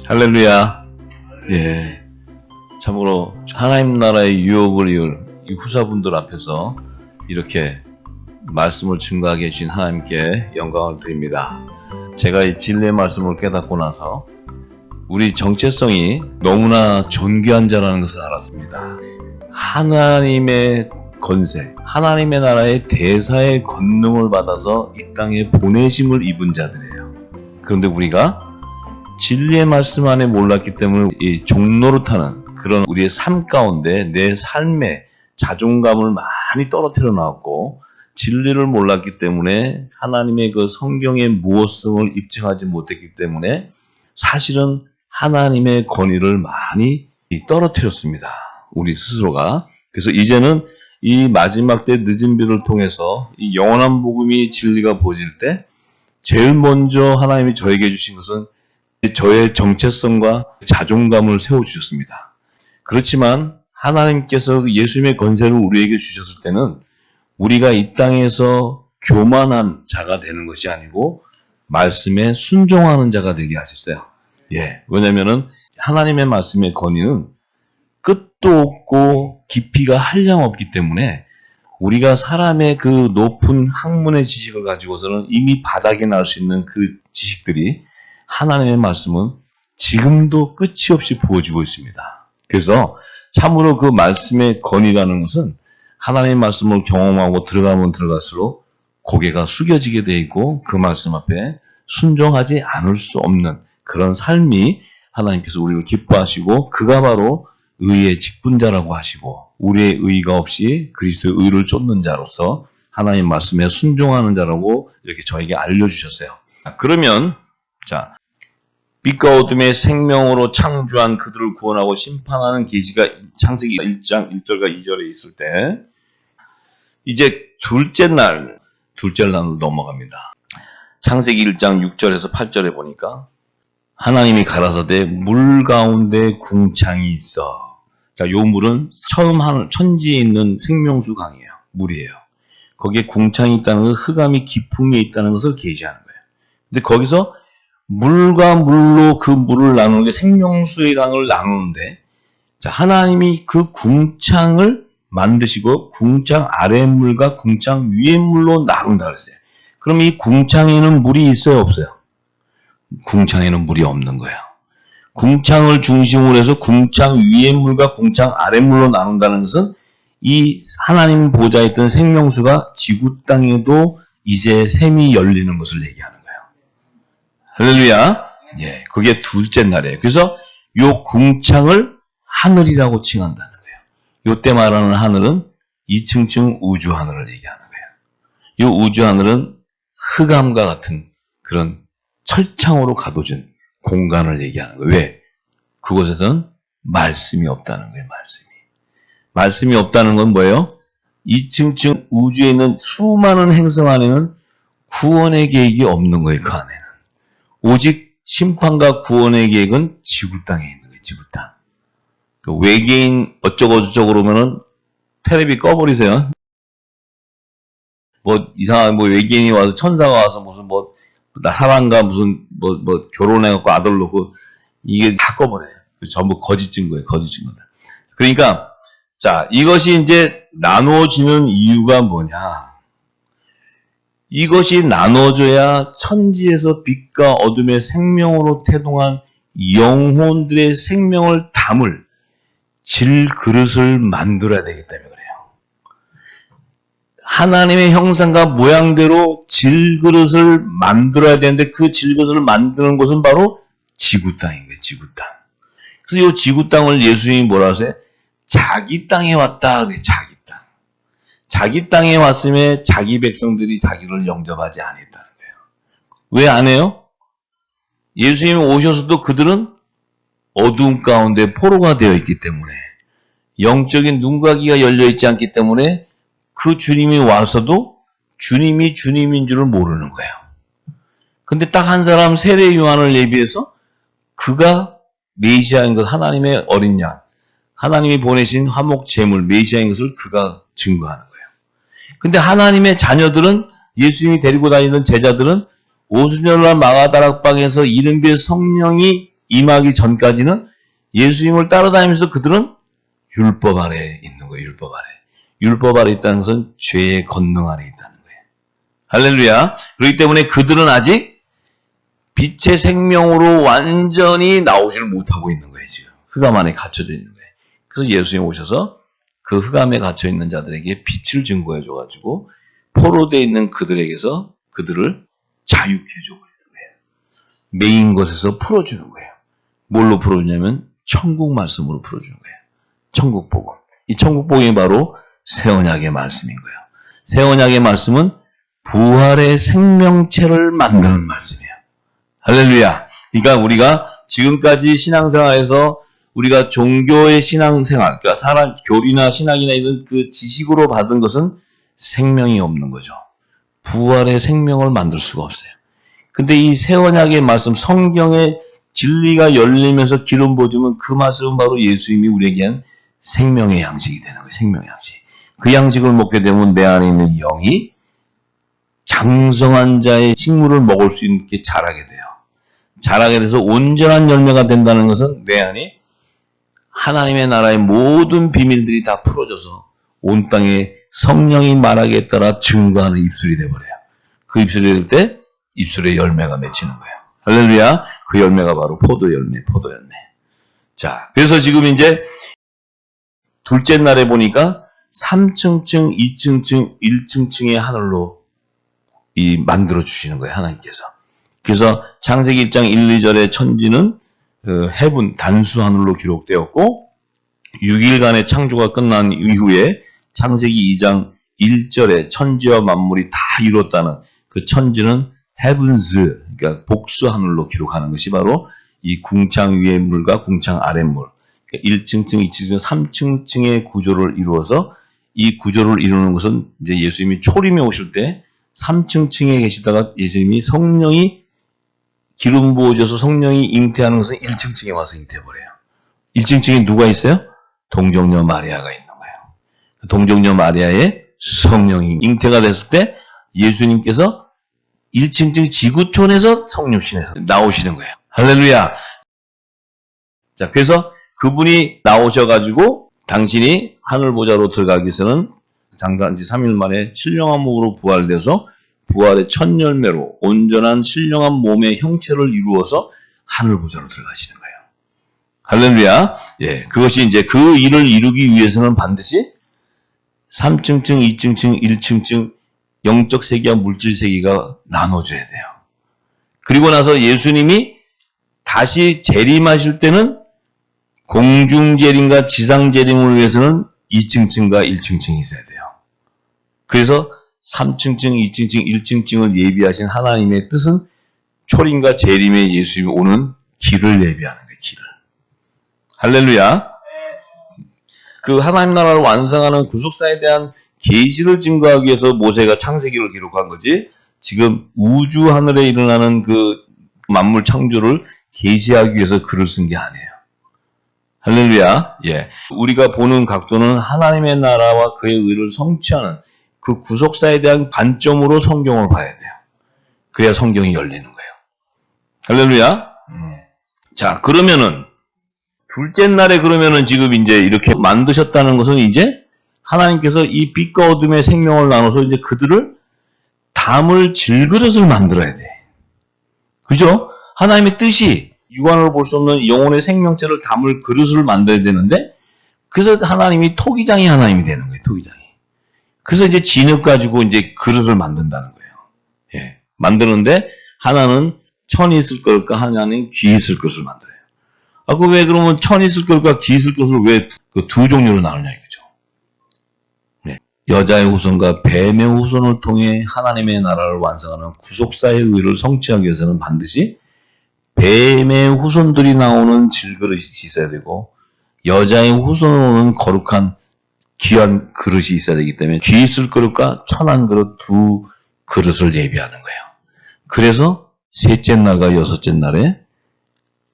할렐루야. 예. 참으로 하나님 나라의 유업을 이을 이 후사분들 앞에서 이렇게 말씀을 증거하게 해주신 하나님께 영광을 드립니다. 제가 이 진리의 말씀을 깨닫고 나서 우리 정체성이 너무나 존귀한 자라는 것을 알았습니다. 하나님의 건세, 하나님의 나라의 대사의 권능을 받아서 이 땅에 보내심을 입은 자들이에요. 그런데 우리가 진리의 말씀 안에 몰랐기 때문에 이 종노릇하는 그런 우리의 삶 가운데 내 삶의 자존감을 많이 떨어뜨려 놨고, 진리를 몰랐기 때문에 하나님의 그 성경의 무엇성을 입증하지 못했기 때문에 사실은 하나님의 권위를 많이 떨어뜨렸습니다. 우리 스스로가. 그래서 이제는 이 마지막 때 늦은 비를 통해서 이 영원한 복음이 진리가 보여질 때 제일 먼저 하나님이 저에게 주신 것은 저의 정체성과 자존감을 세워주셨습니다. 그렇지만 하나님께서 예수님의 권세를 우리에게 주셨을 때는 우리가 이 땅에서 교만한 자가 되는 것이 아니고 말씀에 순종하는 자가 되게 하셨어요. 왜냐면은 하나님의 말씀의 권위는 끝도 없고 깊이가 한량없기 때문에 우리가 사람의 그 높은 학문의 지식을 가지고서는 이미 바닥에 날 수 있는 그 지식들이 하나님의 말씀은 지금도 끝이 없이 부어주고 있습니다. 그래서 참으로 그 말씀의 권위라는 것은 하나님의 말씀을 경험하고 들어가면 들어갈수록 고개가 숙여지게 되어 있고 그 말씀 앞에 순종하지 않을 수 없는 그런 삶이 하나님께서 우리를 기뻐하시고 그가 바로 의의 직분자라고 하시고 우리의 의가 없이 그리스도의 의를 쫓는 자로서 하나님 말씀에 순종하는 자라고 이렇게 저에게 알려주셨어요. 그러면 빛과 어둠의 생명으로 창조한 그들을 구원하고 심판하는 계시가 창세기 1장 1절과 2절에 있을 때 이제 둘째 날로 넘어갑니다. 창세기 1장 6절에서 8절에 보니까 하나님이 가라사대 물 가운데 궁창이 있어. 요 물은 처음 천지에 있는 생명수 강이에요. 물이에요. 거기에 궁창이 있다는 것은 흑암이 깊은 게 있다는 것을 계시하는 거예요. 근데 거기서 물과 물로 그 물을 나누는 게 생명수의 강을 나누는데, 하나님이 그 궁창을 만드시고 궁창 아래 물과 궁창 위의 물로 나눈다 그랬어요. 그럼 이 궁창에는 물이 있어요, 없어요? 궁창에는 물이 없는 거예요. 궁창을 중심으로 해서 궁창 위의 물과 궁창 아래 물로 나눈다는 것은 이 하나님 보좌에 있던 생명수가 지구 땅에도 이제 샘이 열리는 것을 얘기하는 거예요. 할렐루야. 그게 둘째 날이에요. 그래서 요 궁창을 하늘이라고 칭한다는 거예요. 요때 말하는 하늘은 2층층 우주 하늘을 얘기하는 거예요. 요 우주 하늘은 흑암과 같은 그런 철창으로 가둬진 공간을 얘기하는 거예요. 왜? 그곳에선 말씀이 없다는 거예요. 말씀이 없다는 건 뭐예요? 2층층 우주에 있는 수많은 행성 안에는 구원의 계획이 없는 거예요. 그 안에는. 오직 심판과 구원의 계획은 지구 땅에 있는 거예요. 지구 땅. 그 외계인 어쩌고저쩌고 그러면은 텔레비 꺼버리세요. 이상한 외계인이 와서 천사가 와서 무슨 사람과 무슨 결혼해갖고 아들 놓고 이게 다 꺼버려요. 전부 거짓 증거예요. 거짓 증거다. 그러니까 이것이 이제 나누어지는 이유가 뭐냐? 이것이 나눠져야 천지에서 빛과 어둠의 생명으로 태동한 영혼들의 생명을 담을 질그릇을 만들어야 되기 때문에 그래요. 하나님의 형상과 모양대로 질그릇을 만들어야 되는데 그 질그릇을 만드는 곳은 바로 지구 땅인 거예요. 지구 땅. 그래서 이 지구 땅을 예수님이 뭐라 하세요? 자기 땅에 왔다. 자기 땅. 자기 땅에 왔음에 자기 백성들이 자기를 영접하지 않았다는 거예요. 왜 안 해요? 예수님이 오셔서도 그들은 어두움 가운데 포로가 되어 있기 때문에 영적인 눈과 귀가 열려 있지 않기 때문에 그 주님이 와서도 주님이 주님인 줄을 모르는 거예요. 근데 딱 한 사람 세례 요한을 예비해서 그가 메시아인 것, 하나님의 어린 양, 하나님이 보내신 화목 제물 메시아인 것을 그가 증거하는 거예요. 근데 하나님의 자녀들은 예수님이 데리고 다니던 제자들은 오순절날 마가다락방에서 이른비 성령이 임하기 전까지는 예수님을 따라다니면서 그들은 율법 아래에 있는 거예요. 율법 아래. 율법 아래 있다는 것은 죄의 권능 아래 있다는 거예요. 할렐루야. 그렇기 때문에 그들은 아직 빛의 생명으로 완전히 나오지를 못하고 있는 거예요. 지금 흑암 안에 갇혀져 있는 거예요. 그래서 예수님 오셔서 그 흑암에 갇혀 있는 자들에게 빛을 증거해 줘가지고 포로되어 있는 그들에게서 그들을 자유케 해줘버리는 거예요. 메인 것에서 풀어주는 거예요. 뭘로 풀어주냐면 천국 말씀으로 풀어주는 거예요. 천국 복음. 이 천국 복음이 바로 새 언약의 말씀인 거예요. 새 언약의 말씀은 부활의 생명체를 만드는 말씀이에요. 할렐루야. 그러니까 우리가 지금까지 신앙생활에서 우리가 종교의 신앙생활, 그러니까 사람 교리나 신학이나 이런 그 지식으로 받은 것은 생명이 없는 거죠. 부활의 생명을 만들 수가 없어요. 근데 이 새 언약의 말씀, 성경의 진리가 열리면서 기름 부어주면 그 말씀은 바로 예수님이 우리에게 한 생명의 양식이 되는 거예요. 생명의 양식. 그 양식을 먹게 되면 내 안에 있는 영이 장성한 자의 식물을 먹을 수 있게 자라게 돼요. 자라게 돼서 온전한 열매가 된다는 것은 내 안에 하나님의 나라의 모든 비밀들이 다 풀어져서 온 땅에 성령이 말하기에 따라 증거하는 입술이 돼버려요. 그 입술이 될 때 입술에 열매가 맺히는 거예요. 할렐루야. 그 열매가 바로 포도 열매. 자, 그래서 지금 이제 둘째 날에 보니까 3층층, 2층층, 1층층의 하늘로 만들어 주시는 거예요. 하나님께서. 그래서 창세기 1장 1, 2절의 천지는 해분, 단수 하늘로 기록되었고 6일간의 창조가 끝난 이후에 창세기 2장 1절에 천지와 만물이 다 이뤘다는 그 천지는 헤븐스, 그러니까 복수 하늘로 기록하는 것이 바로 이 궁창 위의 물과 궁창 아래 물, 그러니까 1층층, 2층층, 3층층의 구조를 이루어서 이 구조를 이루는 것은 이제 예수님이 초림에 오실 때 3층층에 계시다가 예수님이 성령이 기름 부어져서 성령이 잉태하는 것은 1층층에 와서 잉태해버려요. 1층층에 누가 있어요? 동정녀 마리아가 있는 거예요. 동정녀 마리아의 성령이 잉태가 됐을 때 예수님께서 1층층 지구촌에서 성육신에서 나오시는 거예요. 할렐루야. 자, 그래서 그분이 나오셔가지고 당신이 하늘보좌로 들어가기 위해서는 장사한 지 3일 만에 신령한 몸으로 부활돼서 부활의 첫 열매로 온전한 신령한 몸의 형체를 이루어서 하늘보좌로 들어가시는 거예요. 할렐루야. 예, 그것이 이제 그 일을 이루기 위해서는 반드시 3층층, 2층층, 1층층 영적 세계와 물질 세계가 나눠져야 돼요. 그리고 나서 예수님이 다시 재림하실 때는 공중 재림과 지상 재림을 위해서는 2층층과 1층층이 있어야 돼요. 그래서 3층층, 2층층, 1층층을 예비하신 하나님의 뜻은 초림과 재림의 예수님이 오는 길을 예비하는 거예요. 길을. 할렐루야. 그 하나님 나라를 완성하는 구속사에 대한 계시를 증거하기 위해서 모세가 창세기를 기록한 거지. 지금 우주 하늘에 일어나는 그 만물 창조를 계시하기 위해서 글을 쓴 게 아니에요. 할렐루야. 예. 우리가 보는 각도는 하나님의 나라와 그의 의를 성취하는 그 구속사에 대한 관점으로 성경을 봐야 돼요. 그래야 성경이 열리는 거예요. 할렐루야. 자, 그러면은 둘째 날에 그러면은 지금 이제 이렇게 만드셨다는 것은 이제 하나님께서 이 빛과 어둠의 생명을 나눠서 이제 그들을 담을 질그릇을 만들어야 돼. 그죠? 하나님의 뜻이 육안으로 볼 수 없는 영혼의 생명체를 담을 그릇을 만들어야 되는데, 그래서 하나님이 토기장이 하나님이 되는 거예요. 토기장이. 그래서 이제 진흙 가지고 이제 그릇을 만든다는 거예요. 예. 만드는데 하나는 천이 있을 것과 하나는 귀 있을 것을 만들어요. 아, 그 왜 그러면 천이 있을 것과 귀 있을 것을 왜 그 두 종류로 나누냐 이거죠. 네. 여자의 후손과 뱀의 후손을 통해 하나님의 나라를 완성하는 구속사의 의를 성취하기 위해서는 반드시 뱀의 후손들이 나오는 질그릇이 있어야 되고, 여자의 후손으로 오는 거룩한 귀한 그릇이 있어야 되기 때문에 귀 있을 그릇과 천한 그릇 두 그릇을 예비하는 거예요. 그래서 셋째 날과 여섯째 날에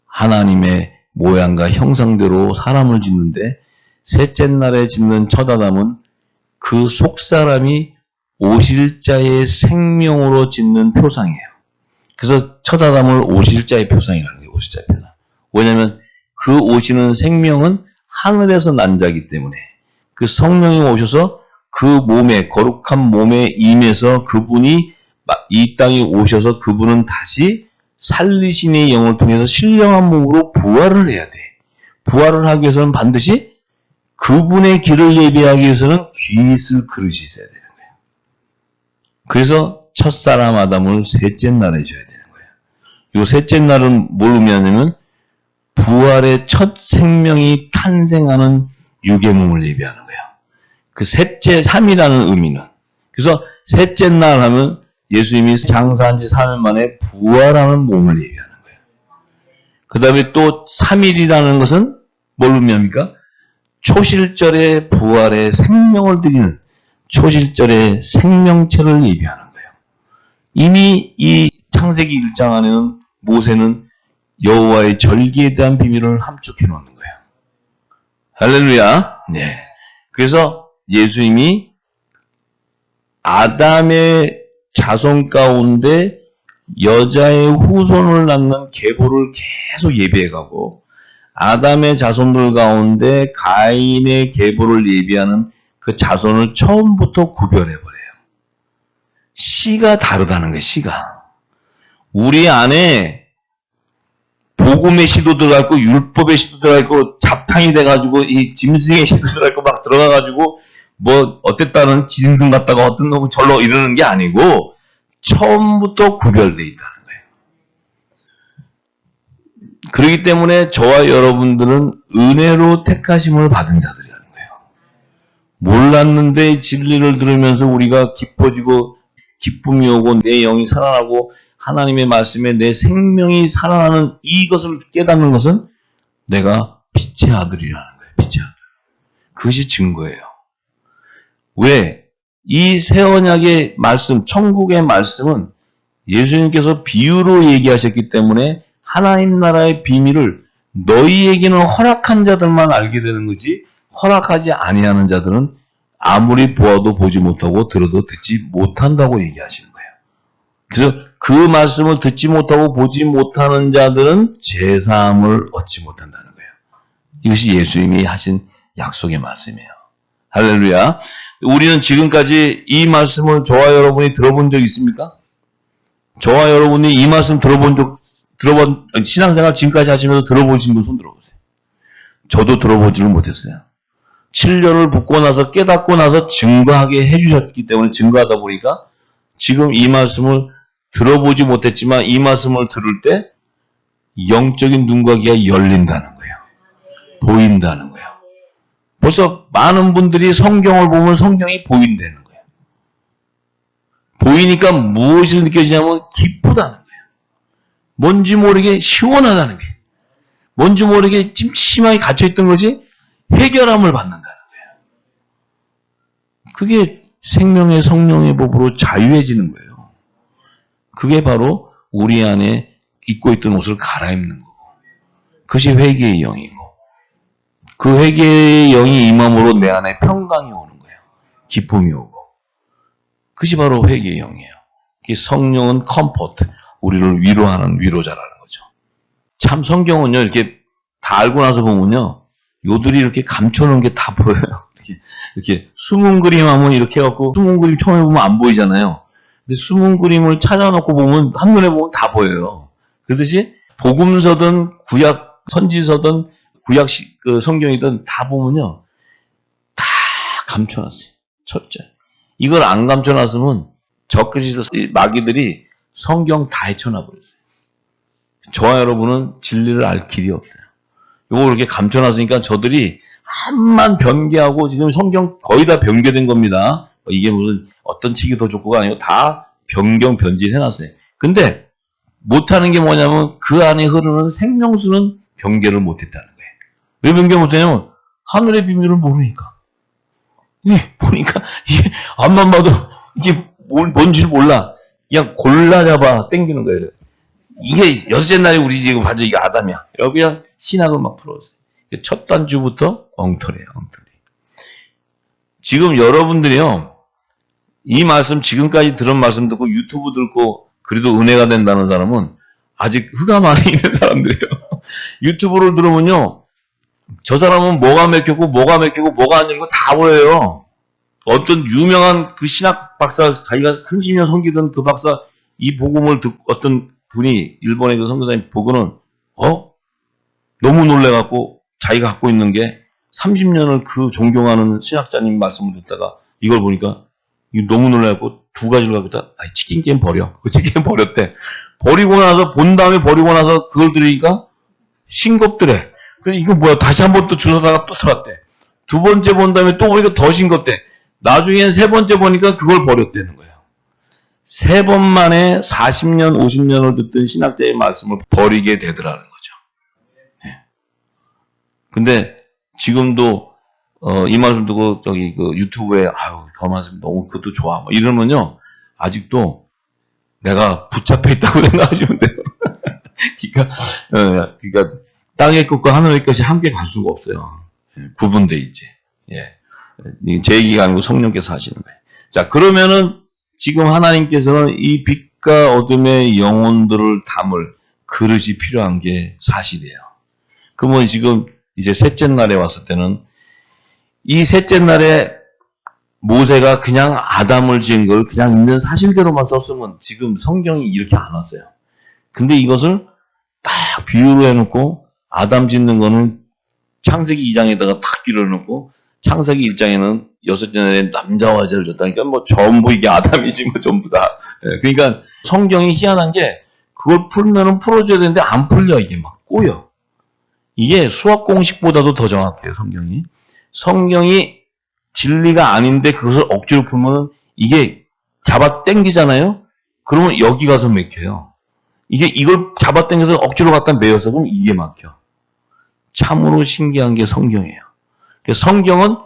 하나님의 모양과 형상대로 사람을 짓는데, 셋째 날에 짓는 첫 아담은 그 속사람이 오실자의 생명으로 짓는 표상이에요. 그래서 첫 아담을 오실자의 표상이라는 거예요. 오실자의 표상. 뭐냐면 그 오시는 생명은 하늘에서 난 자이기 때문에 그 성령이 오셔서 그 몸에, 거룩한 몸에 임해서 그분이 이 땅에 오셔서 그분은 다시 살리신 이 영을 통해서 신령한 몸으로 부활을 해야 돼. 부활을 하기 위해서는 반드시 그분의 길을 예비하기 위해서는 귀 있을 그릇이 있어야 되는 거예요. 그래서 첫사람 아담을 셋째 날에 줘야 되는 거예요. 이 셋째 날은 뭘 의미하냐면 부활의 첫 생명이 탄생하는 육의 몸을 예비하는 거예요. 그 셋째, 3이라는 의미는. 그래서 셋째 날 하면 예수님이 장사한 지 3일 만에 부활하는 몸을 얘기하는 거예요. 그 다음에 또 3일이라는 것은 뭘 의미합니까? 초실절의 부활의 생명을 드리는 초실절의 생명체를 예비하는 거예요. 이미 이 창세기 1장 안에는 모세는 여호와의 절기에 대한 비밀을 함축해 놓는 거예요. 할렐루야. 네. 그래서 예수님이 아담의 자손 가운데 여자의 후손을 낳는 계보를 계속 예비해가고 아담의 자손들 가운데 가인의 계보를 예비하는 그 자손을 처음부터 구별해버려요. 씨가 다르다는 거예요. 씨가. 우리 안에 복음의 씨도 들어가 있고 율법의 씨도 들어가 있고 잡탕이 돼가지고 이 짐승의 씨도 들어가 있고 막 들어가가지고 뭐 어땠다는 짐승 같다가 어떤 놈은 절로 이러는 게 아니고 처음부터 구별되어 있다는 거예요. 그렇기 때문에 저와 여러분들은 은혜로 택하심을 받은 자들이라는 거예요. 몰랐는데 진리를 들으면서 우리가 기뻐지고 기쁨이 오고 내 영이 살아나고 하나님의 말씀에 내 생명이 살아나는 이것을 깨닫는 것은 내가 빛의 아들이라는 거예요. 빛의 아들. 그것이 증거예요. 왜? 이 새 언약의 말씀, 천국의 말씀은 예수님께서 비유로 얘기하셨기 때문에 하나님 나라의 비밀을 너희에게는 허락한 자들만 알게 되는 거지 허락하지 아니하는 자들은 아무리 보아도 보지 못하고 들어도 듣지 못한다고 얘기하시는 거예요. 그래서 그 말씀을 듣지 못하고 보지 못하는 자들은 제사함을 얻지 못한다는 거예요. 이것이 예수님이 하신 약속의 말씀이에요. 할렐루야. 우리는 지금까지 이 말씀을 저와 여러분이 들어본 적 있습니까? 저와 여러분이 이 말씀 신앙생활 지금까지 하시면서 들어보신 분 손 들어보세요. 저도 들어보지를 못했어요. 7년을 붙고 나서 깨닫고 나서 증거하게 해주셨기 때문에 증거하다 보니까 지금 이 말씀을 들어보지 못했지만 이 말씀을 들을 때 영적인 눈과 귀가 열린다는 거예요. 보인다는 거예요. 벌써 많은 분들이 성경을 보면 성경이 보인다는 거예요. 보이니까 무엇을 느껴지냐면 기쁘다는 거예요. 뭔지 모르게 시원하다는 게. 뭔지 모르게 찜찜하게 갇혀있던 것이 해결함을 받는다는 거예요. 그게 생명의 성령의 법으로 자유해지는 거예요. 그게 바로 우리 안에 입고 있던 옷을 갈아입는 거고 그것이 회개의 영이고 그 회개의 영이 임함으로 내 안에 평강이 오는 거예요. 기쁨이 오고 그것이 바로 회개의 영이에요. 성령은 컴포트, 우리를 위로하는 위로자라는 거죠. 참 성경은요 이렇게 다 알고 나서 보면요 요들이 이렇게 감춰놓은 게 다 보여요. 이렇게 숨은 그림 하면 이렇게 해갖고 숨은 그림 처음에 보면 안 보이잖아요. 근데 숨은 그림을 찾아놓고 보면 한눈에 보면 다 보여요. 그렇듯이 복음서든 구약 선지서든 구약 그 성경이든 다 보면요 다 감춰놨어요. 첫째 이걸 안 감춰놨으면 적그리스도 마귀들이 성경 다 헤쳐놔버렸어요. 저와 여러분은 진리를 알 길이 없어요. 이거 이렇게 감춰놨으니까 저들이 한만 변개하고 지금 성경 거의 다 변개된 겁니다. 이게 무슨 어떤 책이 더 좋고가 아니고 다 변질해놨어요. 근데 못하는 게 뭐냐면 그 안에 흐르는 생명수는 변개를 못했다는 거예요. 왜 변개 못했냐면 하늘의 비밀을 모르니까. 보니까 이게 앞만 봐도 이게 뭔지 몰라. 그냥 골라 잡아 땡기는 거예요. 이게 여섯째 날에 우리 지금 완전 이게 아담이야. 여기 그냥 신학을 막 풀어줬어요. 첫 단주부터 엉터리예요, 엉터리. 지금 여러분들이요, 이 말씀 지금까지 들은 말씀 듣고 유튜브 듣고 그래도 은혜가 된다는 사람은 아직 흑암 안에 있는 사람들이에요. 유튜브를 들어보면요. 저 사람은 뭐가 맥혔고 뭐가 맥히고 뭐가 안 열리고 다 보여요. 어떤 유명한 그 신학 박사, 자기가 30년 섬기던 그 박사 이 복음을 듣고 어떤 분이 일본의 그 선교사님 보고는 너무 놀래갖고 자기가 갖고 있는 게 30년을 그 존경하는 신학자님 말씀을 듣다가 이걸 보니까 너무 놀래갖고 두 가지를 갖고 있다. 치킨 게임 버려. 그 치킨 게임 버렸대. 버리고 나서 본 다음에 버리고 나서 그걸 들으니까 싱겁더래. 그래 이거 뭐야? 다시 한 번 또 주워다가 또 들어왔대. 두 번째 본 다음에 또 보니까 더 싱겁대. 나중엔 세 번째 보니까 그걸 버렸다는 거예요. 세 번 만에 40년, 50년을 듣던 신학자의 말씀을 버리게 되더라는 거죠. 네. 근데 지금도 이 말씀 듣고 저기 그 유튜브에 저 말씀 너무 그것도 좋아 이러면요 아직도 내가 붙잡혀 있다고 생각하시면 돼요. 그러니까 땅의 끝과 하늘의 끝이 함께 갈 수가 없어요. 구분돼 있지. 예. 제 얘기가 아니고 성령께서 하시는 거예요. 자, 그러면은 지금 하나님께서는 이 빛과 어둠의 영혼들을 담을 그릇이 필요한 게 사실이에요. 그러면 지금 이제 셋째 날에 왔을 때는 이 셋째 날에 모세가 그냥 아담을 지은 걸 그냥 있는 사실대로만 썼으면 지금 성경이 이렇게 안 왔어요. 근데 이것을 딱 비유로 해놓고 아담 짓는 거는 창세기 2장에다가 딱 비유를 해놓고 창세기 1장에는 여섯째 날에 남자와 여자를 줬다니까 뭐 전부 이게 아담이지 뭐 전부 다. 그러니까 성경이 희한한 게 그걸 풀면은 풀어줘야 되는데 안 풀려 이게 막 꼬여. 이게 수학 공식보다도 더 정확해요 성경이. 성경이 진리가 아닌데 그것을 억지로 풀면은 이게 잡아 당기잖아요. 그러면 여기 가서 맥혀요. 이게 이걸 잡아 당겨서 억지로 갖다 메워서 그럼 이게 막혀. 참으로 신기한 게 성경이에요. 성경은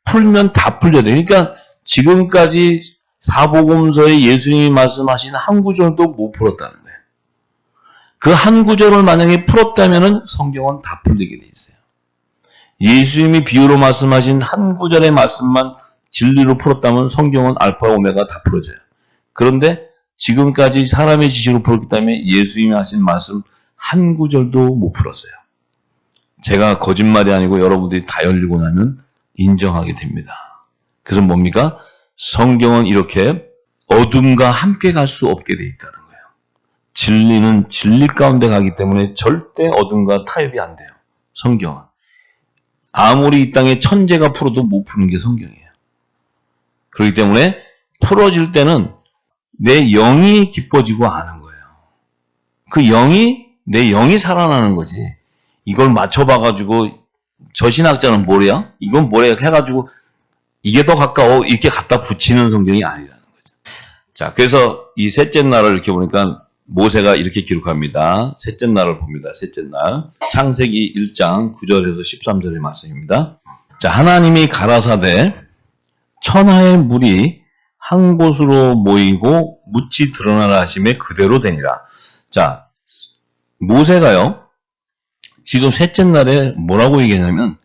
풀면 다 풀려야 돼. 그러니까 지금까지 사복음서에 예수님이 말씀하신 한 구절도 못 풀었다는 거예요. 그 한 구절을 만약에 풀었다면은 성경은 다 풀리게 돼 있어요. 예수님이 비유로 말씀하신 한 구절의 말씀만 진리로 풀었다면 성경은 알파 오메가 다 풀어져요. 그런데 지금까지 사람의 지식으로 풀었기 때문에 예수님이 하신 말씀 한 구절도 못 풀었어요. 제가 거짓말이 아니고 여러분들이 다 열리고 나면 인정하게 됩니다. 그래서 뭡니까? 성경은 이렇게 어둠과 함께 갈 수 없게 돼 있다는 거예요. 진리는 진리 가운데 가기 때문에 절대 어둠과 타협이 안 돼요. 성경은. 아무리 이 땅에 천재가 풀어도 못 푸는 게 성경이에요. 그렇기 때문에 풀어질 때는 내 영이 기뻐지고 아는 거예요. 그 영이, 내 영이 살아나는 거지. 이걸 맞춰봐가지고 저 신학자는 뭐래요? 이건 뭐래요? 해가지고 이게 더 가까워 이렇게 갖다 붙이는 성경이 아니라는 거죠. 자, 그래서 이 셋째 날을 이렇게 보니까 모세가 이렇게 기록합니다. 셋째 날을 봅니다. 셋째 날. 창세기 1장 9절에서 13절의 말씀입니다. 자, 하나님이 가라사대 천하의 물이 한 곳으로 모이고 묻이 드러나라 하심에 그대로 되니라. 자, 모세가요. 지금 셋째 날에 뭐라고 얘기하냐면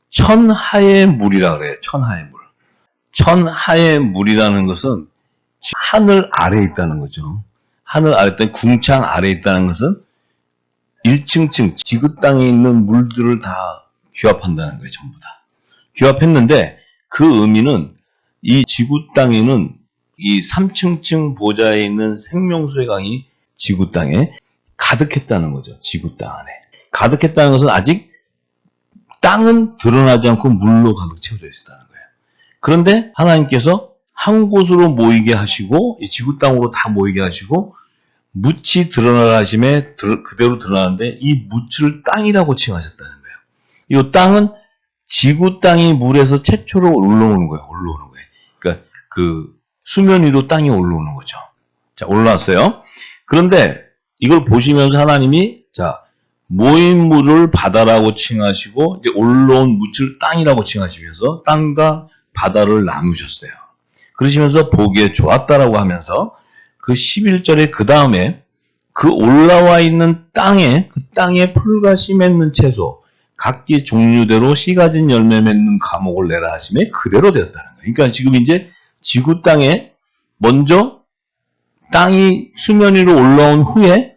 천하의 물이라 그래요. 천하의 물. 천하의 물이라는 것은 하늘 아래에 있다는 거죠. 하늘 아래 있다는 궁창 아래에 있다는 것은 1층층 지구 땅에 있는 물들을 다 규합한다는 거예요. 전부 다. 규합했는데 그 의미는 이 지구 땅에는 이 3층층 보좌에 있는 생명수의 강이 지구 땅에 가득했다는 거죠. 지구 땅 안에. 가득했다는 것은 아직 땅은 드러나지 않고 물로 가득 채워져 있었다는 거예요. 그런데 하나님께서 한 곳으로 모이게 하시고 이 지구 땅으로 다 모이게 하시고 묻이 드러나라 하심에 그대로 드러나는데 이 묻을 땅이라고 칭하셨다는 거예요. 이 땅은 지구 땅이 물에서 최초로 올라오는 거예요. 올라오는 거예요. 그러니까 그 수면 위로 땅이 올라오는 거죠. 자, 올라왔어요. 그런데 이걸 보시면서 하나님이 자, 모인 물을 바다라고 칭하시고 이제 올라온 묻을 땅이라고 칭하시면서 땅과 바다를 나누셨어요. 그러시면서 보기에 좋았다라고 하면서 그 11절에 그 다음에 그 올라와 있는 땅에 그 땅에 풀과 씨 맺는 채소 각기 종류대로 씨 가진 열매 맺는 과목을 내라 하심에 그대로 되었다는 거예요. 그러니까 지금 이제 지구 땅에 먼저 땅이 수면 위로 올라온 후에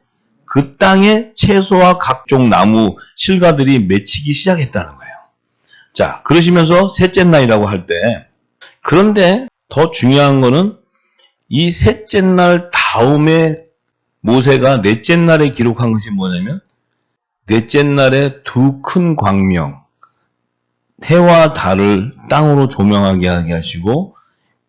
그 땅에 채소와 각종 나무, 실과들이 맺히기 시작했다는 거예요. 자, 그러시면서 셋째 날이라고 할 때, 그런데 더 중요한 거는 이 셋째 날 다음에 모세가 넷째 날에 기록한 것이 뭐냐면, 넷째 날에 두 큰 광명, 해와 달을 땅으로 조명하게 하게 하시고,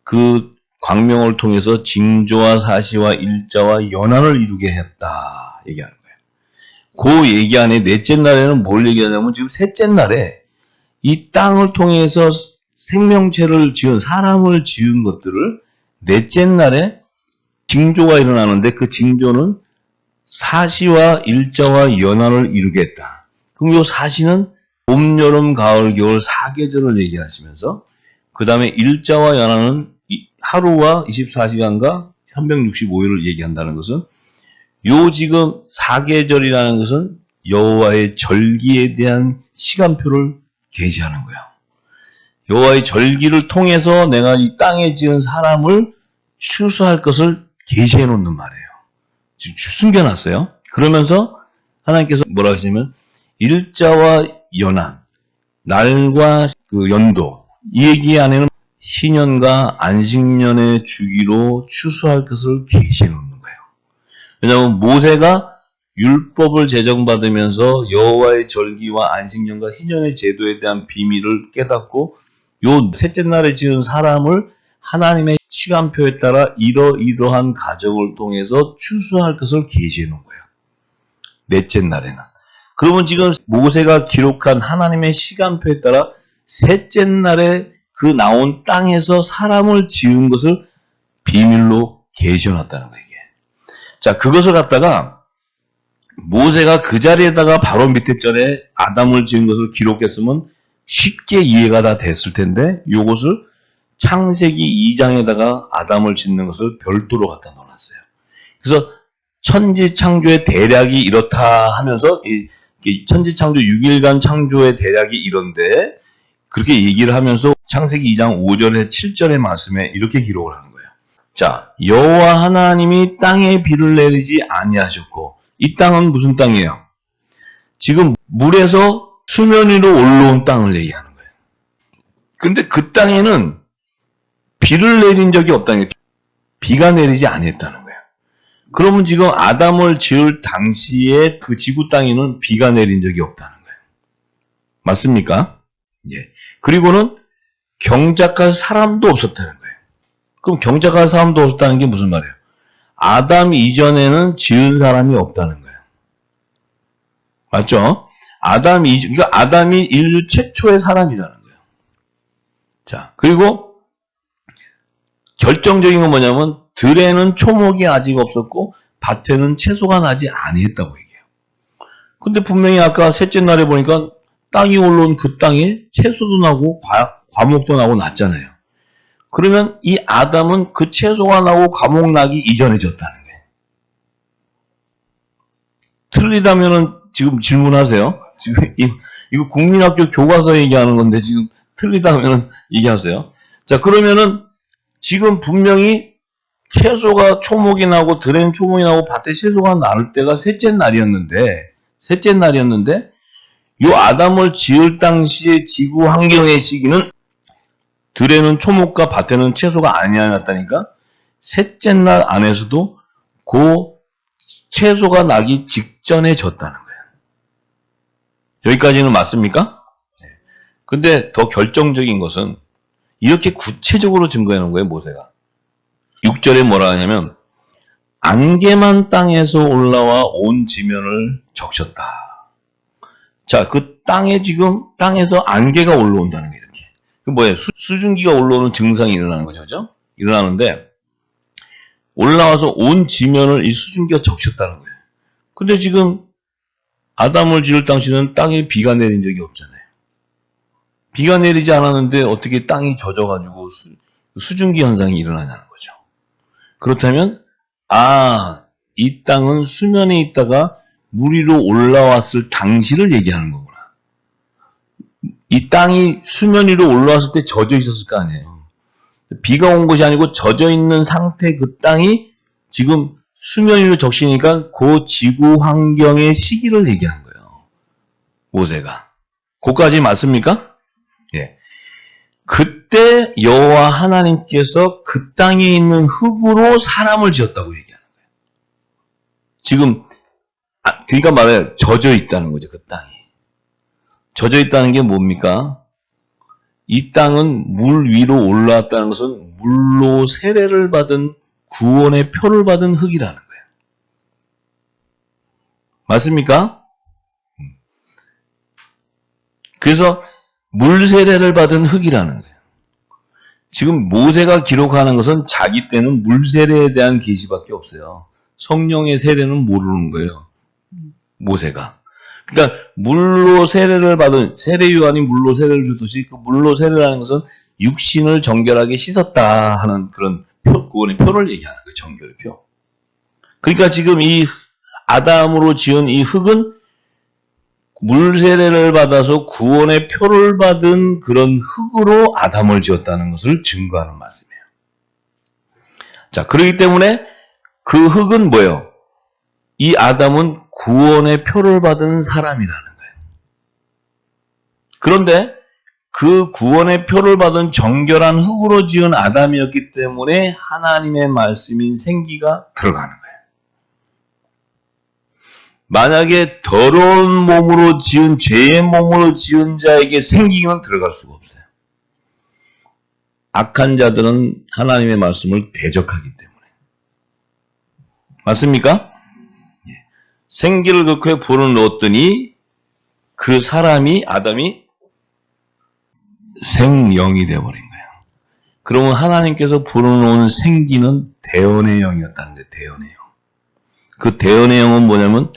그 광명을 통해서 징조와 사시와 일자와 연한을 이루게 했다 얘기하는 거예요. 그 얘기 안에 넷째 날에는 뭘 얘기하냐면 지금 셋째 날에 이 땅을 통해서 생명체를 지은 사람을 지은 것들을 넷째 날에 징조가 일어나는데 그 징조는 사시와 일자와 연한을 이루겠다. 그럼 이 사시는 봄, 여름, 가을, 겨울 4계절을 얘기하시면서 그 다음에 일자와 연한은 하루와 24시간과 365일을 얘기한다는 것은 요 지금 4계절이라는 것은 여호와의 절기에 대한 시간표를 계시하는 거예요. 여호와의 절기를 통해서 내가 이 땅에 지은 사람을 추수할 것을 계시해 놓는 말이에요. 지금 숨겨놨어요. 그러면서 하나님께서 뭐라 하시냐면 일자와 연한, 날과 그 연도 이 얘기 안에는 희년과 안식년의 주기로 추수할 것을 계시해 놓는 거예요. 왜냐하면 모세가 율법을 제정받으면서 여호와의 절기와 안식년과 희년의 제도에 대한 비밀을 깨닫고 요 셋째 날에 지은 사람을 하나님의 시간표에 따라 이러이러한 가정을 통해서 추수할 것을 계시해 놓은 거예요. 넷째 날에는. 그러면 지금 모세가 기록한 하나님의 시간표에 따라 셋째 날에 그 나온 땅에서 사람을 지은 것을 비밀로 계시해놨다는 거예요. 이게. 자, 그것을 갖다가 모세가 그 자리에다가 바로 밑에 절에 아담을 지은 것을 기록했으면 쉽게 이해가 다 됐을 텐데 이것을 창세기 2장에다가 아담을 짓는 것을 별도로 갖다 놓았어요. 그래서 천지창조의 대략이 이렇다 하면서 이 천지창조 6일간 창조의 대략이 이런데 그렇게 얘기를 하면서 창세기 2장 5절에 7절의 말씀에 이렇게 기록을 하는 거예요. 자, 여호와 하나님이 땅에 비를 내리지 아니하셨고 이 땅은 무슨 땅이에요? 지금 물에서 수면 위로 올라온 땅을 얘기하는 거예요. 근데 그 땅에는 비를 내린 적이 없다는 거예요. 비가 내리지 않았다는 거예요. 그러면 지금 아담을 지을 당시에 그 지구 땅에는 비가 내린 적이 없다는 거예요. 맞습니까? 예. 그리고는 경작할 사람도 없었다는 거예요. 그럼 경작할 사람도 없었다는 게 무슨 말이에요? 아담 이전에는 지은 사람이 없다는 거예요. 맞죠? 그러니까 아담이 인류 최초의 사람이라는 거예요. 자, 그리고 결정적인 건 뭐냐면 들에는 초목이 아직 없었고 밭에는 채소가 나지 아니했다고 얘기해요. 근데 분명히 아까 셋째 날에 보니까 땅이 올라온 그 땅에 채소도 나고 과목도 나고 났잖아요. 그러면 이 아담은 그 채소가 나고 과목 나기 이전에 졌다는 거예요. 틀리다면은 지금 질문하세요. 지금 이거 국민학교 교과서 얘기하는 건데 지금 틀리다면은 얘기하세요. 자, 그러면은 지금 분명히 채소가 초목이 나고 들엔 초목이 나고 밭에 채소가 나올 때가 셋째 날이었는데 요 아담을 지을 당시의 지구 환경의 시기는 들에는 초목과 밭에는 채소가 아니었다니까 셋째 날 안에서도 그 채소가 나기 직전에 졌다는 거예요. 여기까지는 맞습니까? 근데 더 결정적인 것은 이렇게 구체적으로 증거해 놓은 거예요, 모세가. 6절에 뭐라 하냐면 안개만 땅에서 올라와 온 지면을 적셨다. 자, 그 땅에서 안개가 올라온다는 게 이렇게. 그 뭐예요? 수증기가 올라오는 증상이 일어나는 거죠, 그죠? 일어나는데 올라와서 온 지면을 이 수증기가 적셨다는 거예요. 근데 지금 아담을 지을 당시는 땅에 비가 내린 적이 없잖아요. 비가 내리지 않았는데 어떻게 땅이 젖어가지고 수증기 현상이 일어나냐는 거죠. 그렇다면 이 땅은 수면에 있다가 물 위로 올라왔을 당시를 얘기하는 거구나. 이 땅이 수면 위로 올라왔을 때 젖어 있었을 거 아니에요. 비가 온 것이 아니고 젖어 있는 상태 그 땅이 지금 수면 위로 적시니까 그 지구 환경의 시기를 얘기한 거예요. 모세가. 그까지 맞습니까? 예. 그때 여호와 하나님께서 그 땅에 있는 흙으로 사람을 지었다고 얘기하는 거예요. 지금 그러니까 말해 젖어 있다는 거죠. 그 땅이. 젖어 있다는 게 뭡니까? 이 땅은 물 위로 올라왔다는 것은 물로 세례를 받은 구원의 표를 받은 흙이라는 거예요. 맞습니까? 그래서 물 세례를 받은 흙이라는 거예요. 지금 모세가 기록하는 것은 자기 때는 물 세례에 대한 계시밖에 없어요. 성령의 세례는 모르는 거예요. 모세가. 그러니까 물로 세례를 받은 세례 요한이 물로 세례를 주듯이 그 물로 세례라는 것은 육신을 정결하게 씻었다 하는 그런 구원의 표를 얘기하는 거예요. 정결의 표. 그러니까 지금 이 아담으로 지은 이 흙은 물 세례를 받아서 구원의 표를 받은 그런 흙으로 아담을 지었다는 것을 증거하는 말씀이에요. 자, 그렇기 때문에 그 흙은 뭐예요? 이 아담은 구원의 표를 받은 사람이라는 거예요. 그런데 그 구원의 표를 받은 정결한 흙으로 지은 아담이었기 때문에 하나님의 말씀인 생기가 들어가는 거예요. 만약에 더러운 몸으로 지은 죄의 몸으로 지은 자에게 생기는 들어갈 수가 없어요. 악한 자들은 하나님의 말씀을 대적하기 때문에. 맞습니까? 생기를 그렇게 불어넣었더니 그 사람이 아담이 생영이 되어버린 거예요. 그러면 하나님께서 불어넣은 생기는 대언의 영이었다는 거예요. 대언의 영. 그 대언의 영은 뭐냐면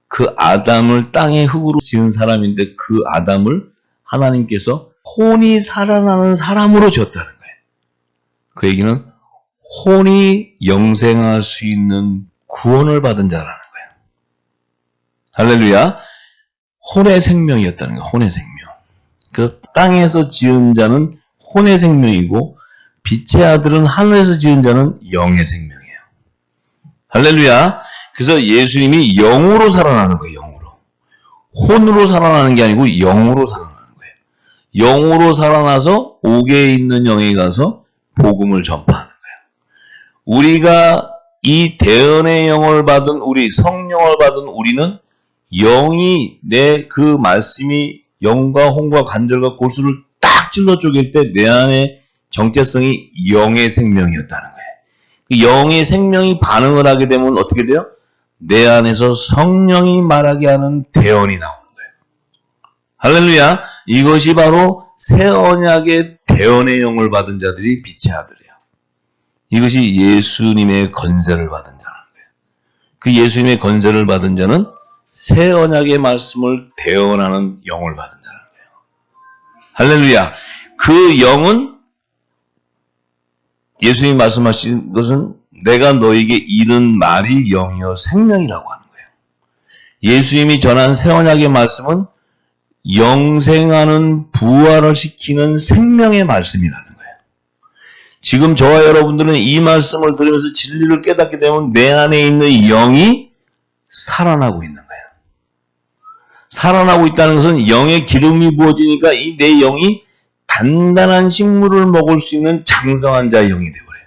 그 아담을 땅의 흙으로 지은 사람인데 그 아담을 하나님께서 혼이 살아나는 사람으로 지었다는 거예요. 그 얘기는 혼이 영생할 수 있는 구원을 받은 자라는 거예요. 할렐루야. 혼의 생명이었다는 거예요. 혼의 생명. 그래서 땅에서 지은 자는 혼의 생명이고 빛의 아들은 하늘에서 지은 자는 영의 생명이에요. 할렐루야. 그래서 예수님이 영으로 살아나는 거예요. 영으로. 혼으로 살아나는 게 아니고 영으로 살아나는 거예요. 영으로 살아나서 옥에 있는 영에 가서 복음을 전파하는 거예요. 우리가 이 대언의 영을 받은 우리, 성령을 받은 우리는 영이 내 그 말씀이 영과 혼과 관절과 골수를 딱 찔러 쪼갤 때 내 안에 정체성이 영의 생명이었다는 거예요. 그 영의 생명이 반응을 하게 되면 어떻게 돼요? 내 안에서 성령이 말하게 하는 대언이 나오는 거예요. 할렐루야. 이것이 바로 새 언약의 대언의 영을 받은 자들이 빛의 아들이에요. 이것이 예수님의 건세를 받은 자라는 거예요. 그 예수님의 건세를 받은 자는 새 언약의 말씀을 대언하는 영을 받은 자라는 거예요. 할렐루야. 그 영은 예수님이 말씀하신 것은 내가 너에게 이른 말이 영이요 생명이라고 하는 거예요. 예수님이 전한 새 언약의 말씀은 영생하는 부활을 시키는 생명의 말씀이라는 거예요. 지금 저와 여러분들은 이 말씀을 들으면서 진리를 깨닫게 되면 내 안에 있는 영이 살아나고 있는 거예요. 살아나고 있다는 것은 영의 기름이 부어지니까 이 내 영이 단단한 식물을 먹을 수 있는 장성한 자의 영이 되어버려요.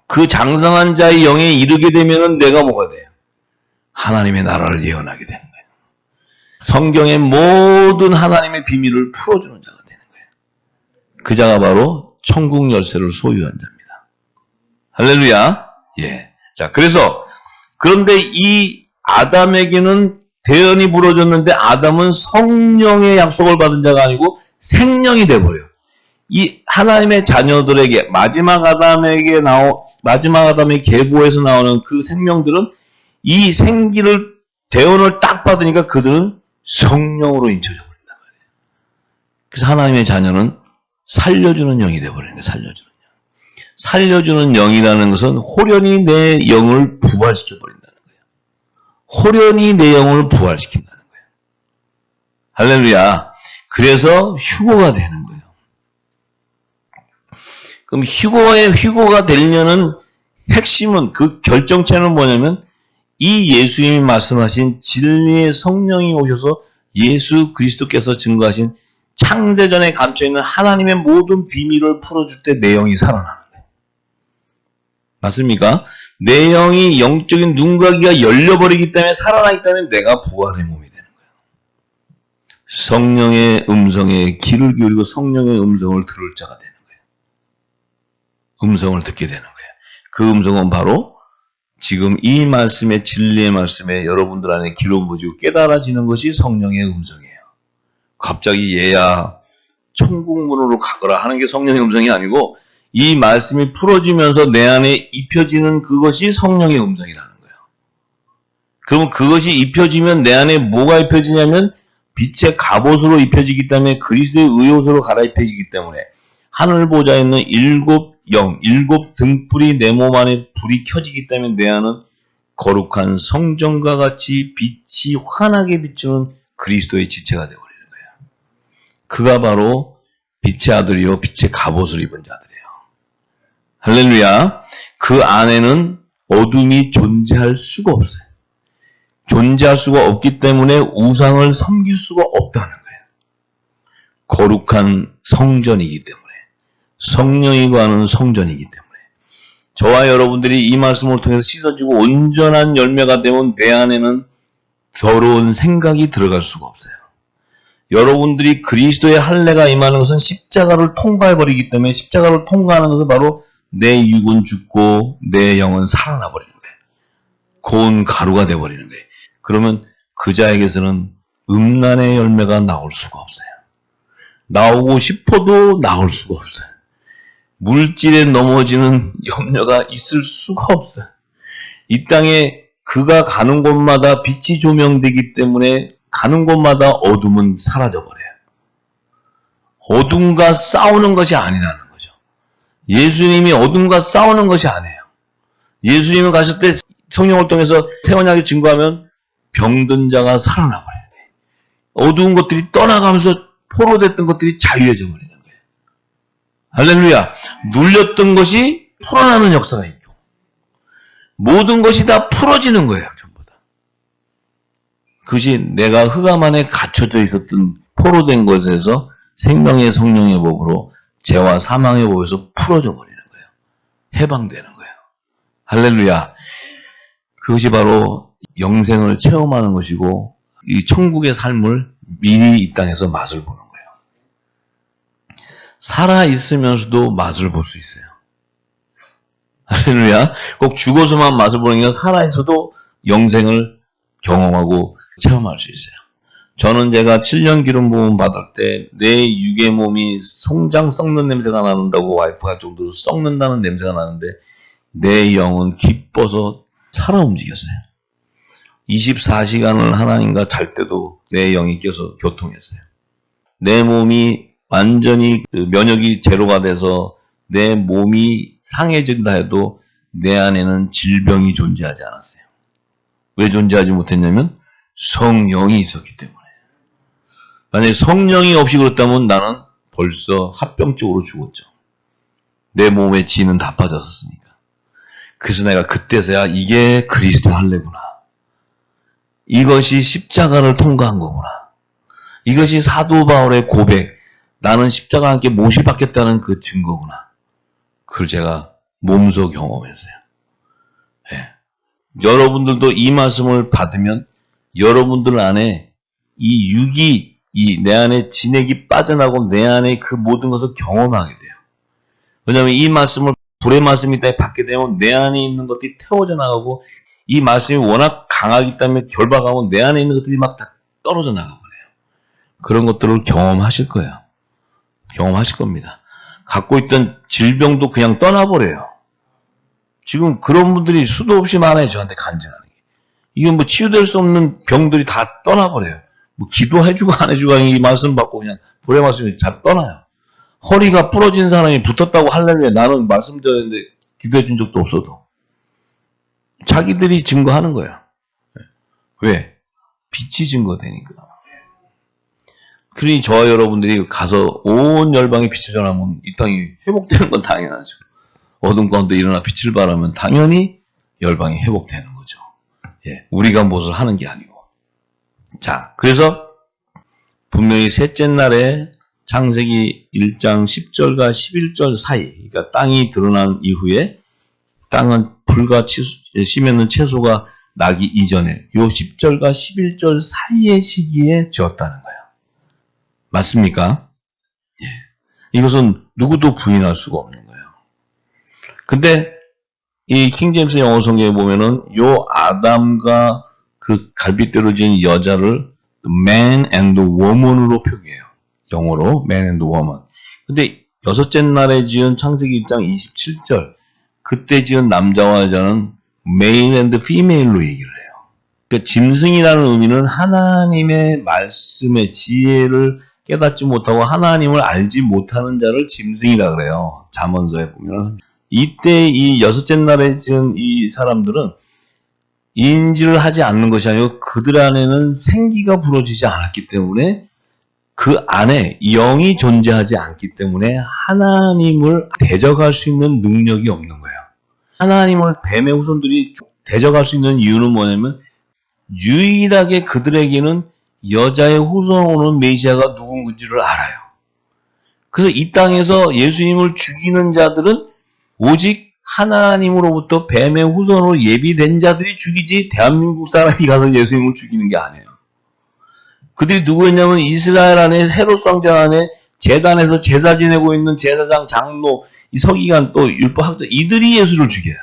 그 장성한 자의 영에 이르게 되면은 내가 뭐가 돼요? 하나님의 나라를 예언하게 되는 거예요. 성경의 모든 하나님의 비밀을 풀어주는 자가 되는 거예요. 그 자가 바로 천국 열쇠를 소유한 자입니다. 할렐루야. 예. 자, 그런데 이 아담에게는 대언이 부러졌는데 아담은 성령의 약속을 받은 자가 아니고 생령이 돼버려요. 이 하나님의 자녀들에게 마지막 아담의 계보에서 나오는 그 생명들은 이 생기를 대언을 딱 받으니까 그들은 성령으로 인쳐져 버린단 말이에요. 그래서 하나님의 자녀는 살려주는 영이 돼버리는 거예요. 살려주는 영. 살려주는 영이라는 것은 호련히 내 영을 부활시켜 버린다는 거예요. 호련히 내 영을 부활시킨다는 거예요. 할렐루야. 그래서 휴거가 되는 거예요. 그럼 휴거가 되려는 핵심은 그 결정체는 뭐냐면 이 예수님이 말씀하신 진리의 성령이 오셔서 예수 그리스도께서 증거하신 창세전에 감춰있는 하나님의 모든 비밀을 풀어줄 때 내 영이 살아나는 거예요. 맞습니까? 내 영이 영적인 눈과 귀가 열려버리기 때문에 살아나기 때문에 내가 부활의 몸이 되는 거예요. 성령의 음성에 귀를 기울이고 성령의 음성을 들을 자가 되는 거예요. 음성을 듣게 되는 거예요. 그 음성은 바로 지금 이 말씀의 진리의 말씀에 여러분들 안에 기름 부어지고 깨달아지는 것이 성령의 음성이에요. 갑자기 얘야 천국문으로 가거라 하는 게 성령의 음성이 아니고 이 말씀이 풀어지면서 내 안에 입혀지는 그것이 성령의 음성이라는 거예요. 그러면 그것이 입혀지면 내 안에 뭐가 입혀지냐면 빛의 갑옷으로 입혀지기 때문에 그리스도의 의옷으로 갈아입혀지기 때문에 하늘 보좌에 있는 일곱 영, 일곱 등불이 내 몸 안에 불이 켜지기 때문에 내 안은 거룩한 성전과 같이 빛이 환하게 비추는 그리스도의 지체가 되어버리는 거예요. 그가 바로 빛의 아들이요 빛의 갑옷을 입은 자들이에요. 할렐루야. 그 안에는 어둠이 존재할 수가 없어요. 존재할 수가 없기 때문에 우상을 섬길 수가 없다는 거예요. 거룩한 성전이기 때문에 성령이 거하는 성전이기 때문에 저와 여러분들이 이 말씀을 통해서 씻어지고 온전한 열매가 되면 내 안에는 더러운 생각이 들어갈 수가 없어요. 여러분들이 그리스도의 할례가 임하는 것은 십자가를 통과해버리기 때문에 십자가를 통과하는 것은 바로 내 육은 죽고 내 영은 살아나 버리는 거예요. 고운 가루가 되어버리는 거예요. 그러면 그 자에게서는 음란의 열매가 나올 수가 없어요. 나오고 싶어도 나올 수가 없어요. 물질에 넘어지는 염려가 있을 수가 없어요. 이 땅에 그가 가는 곳마다 빛이 조명되기 때문에 가는 곳마다 어둠은 사라져버려요. 어둠과 싸우는 것이 아니라는 거죠. 예수님이 어둠과 싸우는 것이 아니에요. 예수님은 가실 때 성령을 통해서 태어나게 증거하면 병든 자가 살아나버려요. 어두운 것들이 떠나가면서 포로됐던 것들이 자유해져 버리는 거예요. 할렐루야. 눌렸던 것이 풀어나는 역사가 있고 모든 것이 다 풀어지는 거예요. 전부 다. 그것이 내가 흑암 안에 갇혀져 있었던 포로된 것에서 생명의 성령의 법으로 죄와 사망의 법에서 풀어져 버리는 거예요. 해방되는 거예요. 할렐루야. 그것이 바로 영생을 체험하는 것이고 이 천국의 삶을 미리 이 땅에서 맛을 보는 거예요. 살아있으면서도 맛을 볼 수 있어요. 할렐루야. 꼭 죽어서만 맛을 보는 게 아니라 살아있어도 영생을 경험하고 체험할 수 있어요. 저는 제가 7년 기름 부음 받을 때 내 육의 몸이 송장 썩는 냄새가 나는다고 와이프가 할 정도로 썩는다는 냄새가 나는데 내 영은 기뻐서 살아 움직였어요. 24시간을 하나님과 잘 때도 내 영이 껴서 교통했어요. 내 몸이 완전히 면역이 제로가 돼서 내 몸이 상해진다 해도 내 안에는 질병이 존재하지 않았어요. 왜 존재하지 못했냐면 성령이 있었기 때문에. 만약에 성령이 없이 그렇다면 나는 벌써 합병증으로 죽었죠. 내 몸의 지는 다 빠졌었으니까. 그래서 내가 그때서야 이게 그리스도 할례구나. 이것이 십자가를 통과한 거구나. 이것이 사도 바울의 고백. 나는 십자가와 함께 못이 박혔다는 그 증거구나. 그걸 제가 몸소 경험했어요. 네. 여러분들도 이 말씀을 받으면 여러분들 안에 이 육이 내 안에 진액이 빠져나고 내 안에 그 모든 것을 경험하게 돼요. 왜냐하면 이 말씀을 불의 말씀이 딱 받게 되면 내 안에 있는 것들이 태워져 나가고 이 말씀이 워낙 강하기 때문에 결박하고 내 안에 있는 것들이 막 다 떨어져 나가버려요. 그런 것들을 경험하실 거예요. 경험하실 겁니다. 갖고 있던 질병도 그냥 떠나버려요. 지금 그런 분들이 수도 없이 많아요. 저한테 간증하는 게. 이게 뭐 치유될 수 없는 병들이 다 떠나버려요. 뭐 기도해주고 안 해주고 이 말씀 받고 그냥 불의 말씀이 잘 떠나요. 허리가 부러진 사람이 붙었다고 할렐루야. 나는 말씀드렸는데 기도해 준 적도 없어도. 자기들이 증거하는 거야. 왜? 빛이 증거되니까. 그러니 저와 여러분들이 가서 온 열방에 빛을 전하면 이 땅이 회복되는 건 당연하죠. 어둠 가운데 일어나 빛을 발하면 당연히 열방이 회복되는 거죠. 예, 우리가 무엇을 하는 게 아니고. 자, 그래서 분명히 셋째 날에 창세기 1장 10절과 11절 사이, 그러니까 땅이 드러난 이후에 땅은 풀과 씨맺는 채소가 나기 이전에 요 10절과 11절 사이의 시기에 지었다는 거예요. 맞습니까? 예. 이것은 누구도 부인할 수가 없는 거예요. 근데 이 킹제임스 영어 성경에 보면은 요 아담과 그 갈빗대로 지은 여자를 man and woman으로 표기해요. 영어로 man and woman. 근데 여섯째 날에 지은 창세기 1장 27절 그때 지은 남자와 여자는 male and female로 얘기를 해요. 그러니까 짐승이라는 의미는 하나님의 말씀의 지혜를 깨닫지 못하고 하나님을 알지 못하는 자를 짐승이라 그래요. 잠언서에 보면 이때 이 여섯째 날에 지은 이 사람들은 인지를 하지 않는 것이 아니고 그들 안에는 생기가 불어지지 않았기 때문에 그 안에 영이 존재하지 않기 때문에 하나님을 대적할 수 있는 능력이 없는 거예요. 하나님을 뱀의 후손들이 대적할 수 있는 이유는 뭐냐면 유일하게 그들에게는 여자의 후손으로 메시아가 누군지를 알아요. 그래서 이 땅에서 예수님을 죽이는 자들은 오직 하나님으로부터 뱀의 후손으로 예비된 자들이 죽이지 대한민국 사람이 가서 예수님을 죽이는 게 아니에요. 그들이 누구였냐면 이스라엘 안에 헤롯 왕자 안에 제단에서 제사 지내고 있는 제사장, 장로, 이 서기관 또 율법학자 이들이 예수를 죽여요.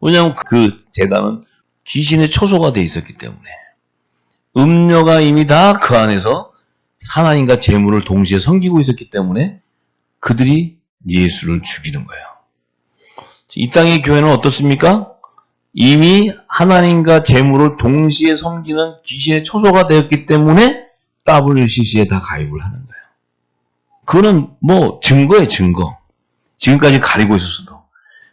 왜냐하면 그 제단은 귀신의 처소가 돼 있었기 때문에 음녀가 이미 다 그 안에서 하나님과 재물을 동시에 섬기고 있었기 때문에 그들이 예수를 죽이는 거예요. 이 땅의 교회는 어떻습니까? 이미 하나님과 재물을 동시에 섬기는 귀신의 처소가 되었기 때문에 WCC에 다 가입을 하는 거예요. 그거는 뭐 증거예요, 증거. 지금까지 가리고 있었어도.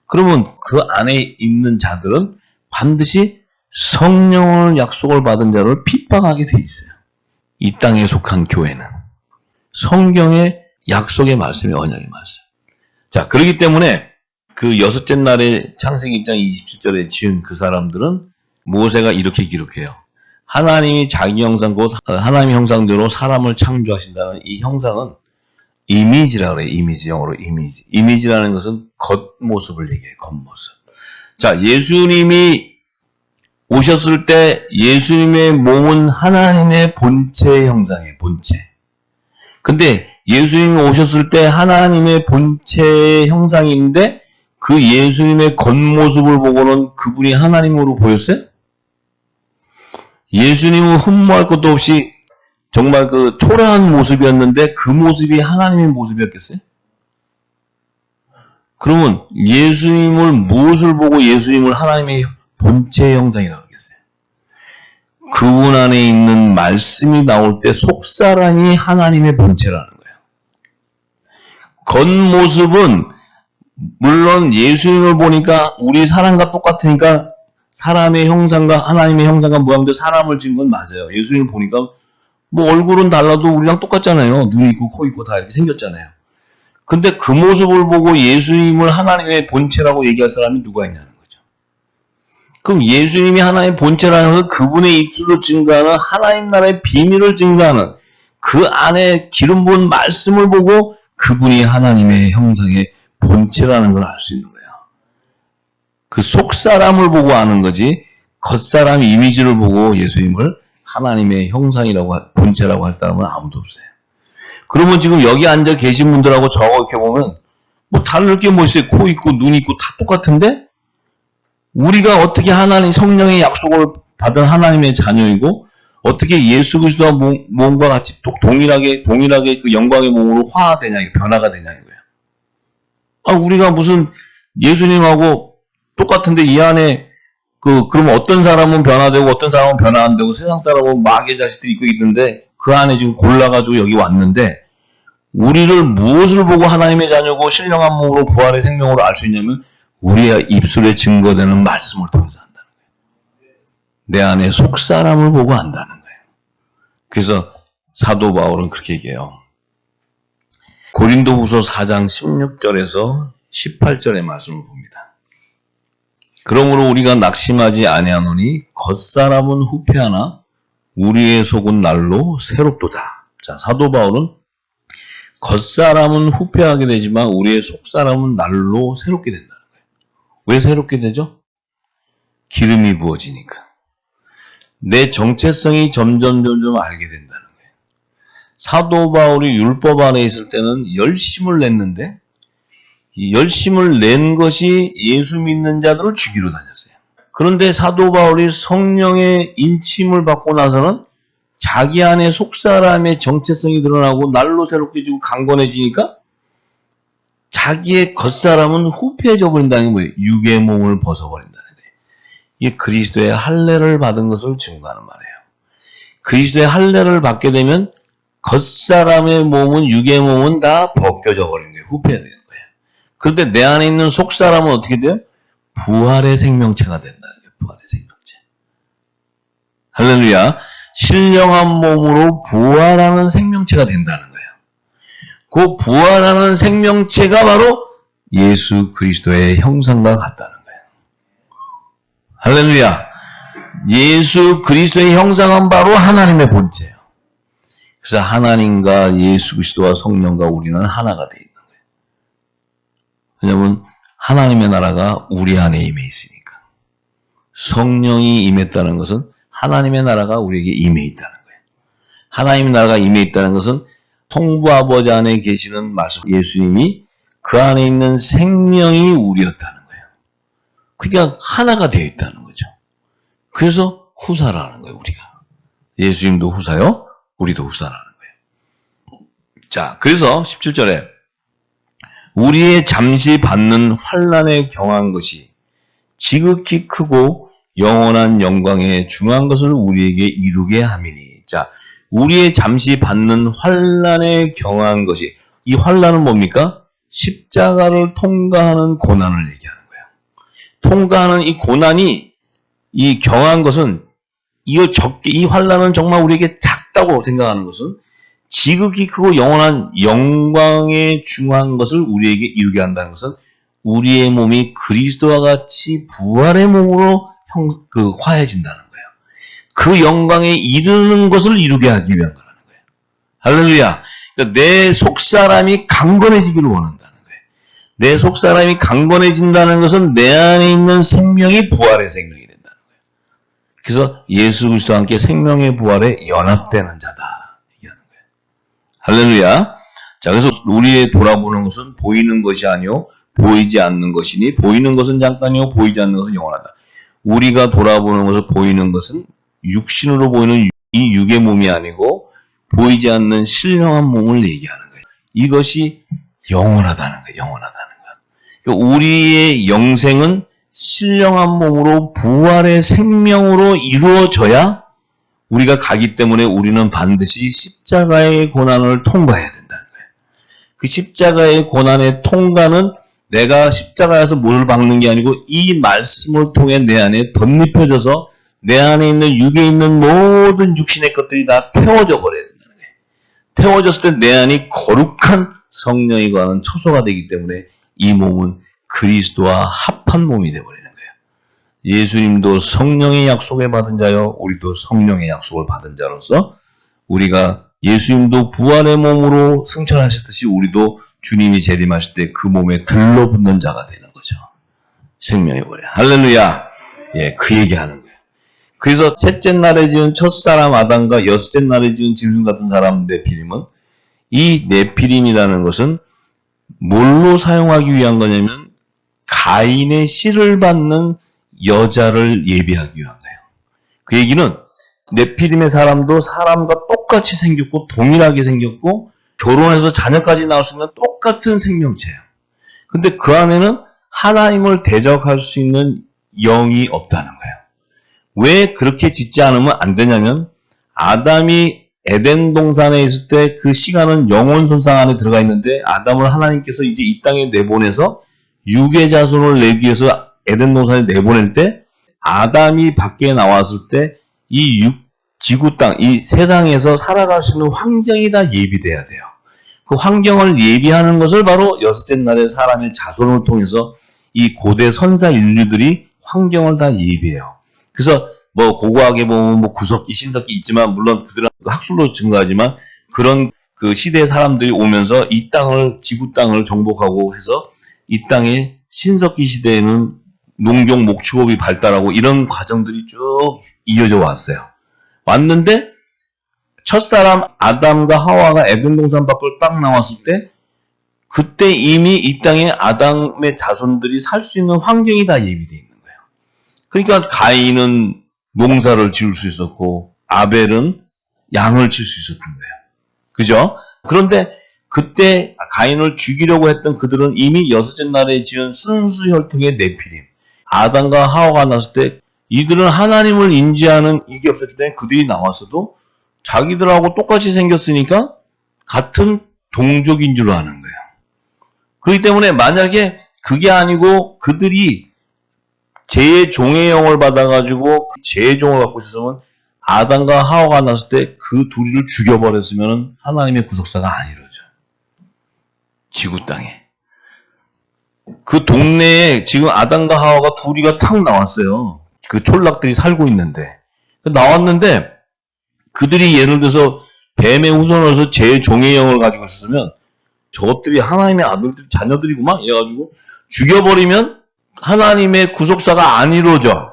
그러면 그 안에 있는 자들은 반드시 성령을 약속을 받은 자를 핍박하게 돼 있어요. 이 땅에 속한 교회는 성경의 약속의 말씀이 언약의 말씀. 자, 그렇기 때문에 그 여섯째 날에 창세기 1장 27절에 지은 그 사람들은 모세가 이렇게 기록해요. 하나님이 자기 형상 곧 하나님의 형상대로 사람을 창조하신다는 이 형상은 이미지라 그래요. 이미지, 영어로 이미지. 이미지라는 것은 겉모습을 얘기해요. 겉모습. 자, 예수님이 오셨을 때 예수님의 몸은 하나님의 본체의 형상이에요. 본체. 근데 예수님이 오셨을 때 하나님의 본체의 형상인데 그 예수님의 겉모습을 보고는 그분이 하나님으로 보였어요? 예수님은 흠모할 것도 없이 정말 그 초라한 모습이었는데 그 모습이 하나님의 모습이었겠어요? 그러면 예수님을 무엇을 보고 예수님을 하나님의 본체의 형상이라고 하겠어요? 그분 안에 있는 말씀이 나올 때 속사람이 하나님의 본체라는 거예요. 겉모습은 물론 예수님을 보니까 우리 사람과 똑같으니까 사람의 형상과 하나님의 형상과 모양대로 사람을 지은 건 맞아요. 예수님을 보니까 뭐 얼굴은 달라도 우리랑 똑같잖아요. 눈 있고 코 있고 다 이렇게 생겼잖아요. 근데 그 모습을 보고 예수님을 하나님의 본체라고 얘기할 사람이 누가 있냐는 거죠. 그럼 예수님이 하나님의 본체라는 것은 그분의 입술로 증거하는 하나님 나라의 비밀을 증거하는 그 안에 기름 부은 말씀을 보고 그분이 하나님의 형상의 본체라는 걸 알 수 있는 거예요. 그 속사람을 보고 아는 거지 겉사람 이미지를 보고 예수님을 하나님의 형상이라고 본체라고 할 사람은 아무도 없어요. 그러면 지금 여기 앉아 계신 분들하고 저거 이렇게 보면 뭐 다를 게 뭐 있어요. 코 있고 눈 있고 다 똑같은데 우리가 어떻게 하나님 성령의 약속을 받은 하나님의 자녀이고 어떻게 예수 그리스도와 몸과 같이 동일하게 그 영광의 몸으로 화되냐, 변화가 되냐 이거예요. 아, 우리가 무슨 예수님하고 똑같은데 이 안에 그러면 어떤 사람은 변화되고 어떤 사람은 변화 안 되고 세상 사람은 마귀의 자식들이 있고 있는데 그 안에 지금 골라가지고 여기 왔는데 우리를 무엇을 보고 하나님의 자녀고 신령한 몸으로 부활의 생명으로 알 수 있냐면 우리의 입술에 증거되는 말씀을 통해서 한다는 거예요. 내 안에 속사람을 보고 안다는 거예요. 그래서 사도 바울은 그렇게 얘기해요. 고린도후서 4장 16절에서 18절의 말씀을 봅니다. 그러므로 우리가 낙심하지 아니하노니 겉사람은 후패하나 우리의 속은 날로 새롭도다. 자, 사도 바울은 겉사람은 후패하게 되지만 우리의 속사람은 날로 새롭게 된다는 거예요. 왜 새롭게 되죠? 기름이 부어지니까. 내 정체성이 점점 알게 된다는 거예요. 사도 바울이 율법 안에 있을 때는 열심을 냈는데 이 열심을 낸 것이 예수 믿는 자들을 죽이러 다녔어요. 그런데 사도 바울이 성령의 인침을 받고 나서는 자기 안에 속사람의 정체성이 드러나고 날로 새롭게 지고 강건해지니까 자기의 겉사람은 후패해져 버린다는 거예요. 육의 몸을 벗어버린다는 거예요. 이게 그리스도의 할례를 받은 것을 증거하는 말이에요. 그리스도의 할례를 받게 되면 겉사람의 몸은, 육의 몸은 다 벗겨져 버리는 거예요. 후패해야 되는 거예요. 그런데 내 안에 있는 속사람은 어떻게 돼요? 부활의 생명체가 된다는 거예요. 부활의 생명체. 할렐루야. 신령한 몸으로 부활하는 생명체가 된다는 거예요. 그 부활하는 생명체가 바로 예수 그리스도의 형상과 같다는 거예요. 할렐루야. 예수 그리스도의 형상은 바로 하나님의 본체예요. 그래서 하나님과 예수 그리스도와 성령과 우리는 하나가 되어 있는 거예요. 왜냐하면 하나님의 나라가 우리 안에 임해 있으니까. 성령이 임했다는 것은 하나님의 나라가 우리에게 임해 있다는 거예요. 하나님의 나라가 임해 있다는 것은 성부 아버지 안에 계시는 말씀 예수님이 그 안에 있는 생명이 우리였다는 거예요. 그러니까 하나가 되어 있다는 거죠. 그래서 후사라는 거예요. 우리가. 예수님도 후사요. 우리도 후사라는 거예요. 자, 그래서 17절에 우리의 잠시 받는 환난에 경한 것이 지극히 크고 영원한 영광에 중한 것을 우리에게 이루게 함이니. 자, 우리의 잠시 받는 환난에 경한 것이, 이 환난은 뭡니까? 십자가를 통과하는 고난을 얘기하는 거예요. 통과하는 이 고난이, 이 경한 것은, 이 환난은 정말 우리에게 작다고 생각하는 것은 지극히 크고 영원한 영광에 중한 것을 우리에게 이루게 한다는 것은 우리의 몸이 그리스도와 같이 부활의 몸으로 화해진다는 거예요. 그 영광에 이르는 것을 이루게 하기 위한 거라는 거예요. 할렐루야. 그러니까 내 속사람이 강건해지기를 원한다는 거예요. 내 속사람이 강건해진다는 것은 내 안에 있는 생명이 부활의 생명이 된다는 거예요. 그래서 예수 그리스도와 함께 생명의 부활에 연합되는 자다. 얘기하는 거예요. 할렐루야. 자, 그래서 우리의 돌아보는 것은 보이는 것이 아니요 보이지 않는 것이니 보이는 것은 잠깐이요 보이지 않는 것은 영원하다. 우리가 돌아보는 것을 보이는 것은 육신으로 보이는 이 육의 몸이 아니고 보이지 않는 신령한 몸을 얘기하는 거예요. 이것이 영원하다는 거예요. 영원하다는 거예요. 그러니까 우리의 영생은 신령한 몸으로 부활의 생명으로 이루어져야 우리가 가기 때문에 우리는 반드시 십자가의 고난을 통과해야 된다는 거예요. 그 십자가의 고난의 통과는 내가 십자가에서 뭘 박는 게 아니고 이 말씀을 통해 내 안에 덧입혀져서 내 안에 있는 육에 있는 모든 육신의 것들이 다 태워져 버려야 된다는 거예요. 태워졌을 때 내 안이 거룩한 성령이 거하는 처소가 되기 때문에 이 몸은 그리스도와 합한 몸이 되어버리는 거예요. 예수님도 성령의 약속을 받은 자요 우리도 성령의 약속을 받은 자로서 우리가 예수님도 부활의 몸으로 승천하셨듯이 우리도 주님이 재림하실 때 그 몸에 들러붙는 자가 되는 거죠. 생명의 버려. 할렐루야. 예, 그 얘기하는 거예요. 그래서 셋째 날에 지은 첫사람 아담과 여섯째 날에 지은 짐승 같은 사람 네피림은 이 네피림이라는 것은 뭘로 사용하기 위한 거냐면 가인의 씨를 받는 여자를 예비하기 위한 거예요. 그 얘기는 네피림의 사람도 사람과 똑같이 생겼고 동일하게 생겼고 결혼해서 자녀까지 나올 수 있는 똑같은 생명체예요. 근데 그 안에는 하나님을 대적할 수 있는 영이 없다는 거예요. 왜 그렇게 짓지 않으면 안 되냐면 아담이 에덴 동산에 있을 때 그 시간은 영혼 손상 안에 들어가 있는데 아담을 하나님께서 이제 이 땅에 내보내서 육의 자손을 내기 위해서 에덴 동산에 내보낼 때 아담이 밖에 나왔을 때 이 지구 땅, 이 세상에서 살아갈 수 있는 환경이 다 예비돼야 돼요. 그 환경을 예비하는 것을 바로 여섯째 날에 사람의 자손을 통해서 이 고대 선사 인류들이 환경을 다 예비해요. 그래서 뭐 고고하게 보면 뭐 구석기, 신석기 있지만 물론 그들은 학술로 증거하지만 그런 그 시대의 사람들이 오면서 이 땅을 지구 땅을 정복하고 해서 이 땅에 신석기 시대에는 농경 목축업이 발달하고 이런 과정들이 쭉 이어져 왔어요. 왔는데 첫사람 아담과 하와가 에덴 동산 밖으로 딱 나왔을 때 그때 이미 이 땅에 아담의 자손들이 살 수 있는 환경이 다 예비되어 있는 거예요. 그러니까 가인은 농사를 지을 수 있었고 아벨은 양을 칠 수 있었던 거예요. 그죠? 그런데 그때 가인을 죽이려고 했던 그들은 이미 여섯째 날에 지은 순수혈통의 네피림, 아담과 하와가 났을 때 이들은 하나님을 인지하는 이게 없었기 때문에 그들이 나왔어도 자기들하고 똑같이 생겼으니까 같은 동족인 줄 아는 거예요. 그렇기 때문에 만약에 그게 아니고 그들이 제 종의 영을 받아가지고 제 종을 갖고 있었으면 아담과 하와가 났을 때 그 둘이를 죽여버렸으면 하나님의 구속사가 안 이루어져. 지구 땅에. 그 동네에 지금 아담과 하와가 둘이가 탁 나왔어요. 그 촌락들이 살고 있는데. 나왔는데 그들이 예를 들어서 뱀의 후손으로서 제 종의 영을 가지고 있었으면 저것들이 하나님의 아들들, 자녀들이구만 이래가지고 죽여버리면 하나님의 구속사가 안 이루어져.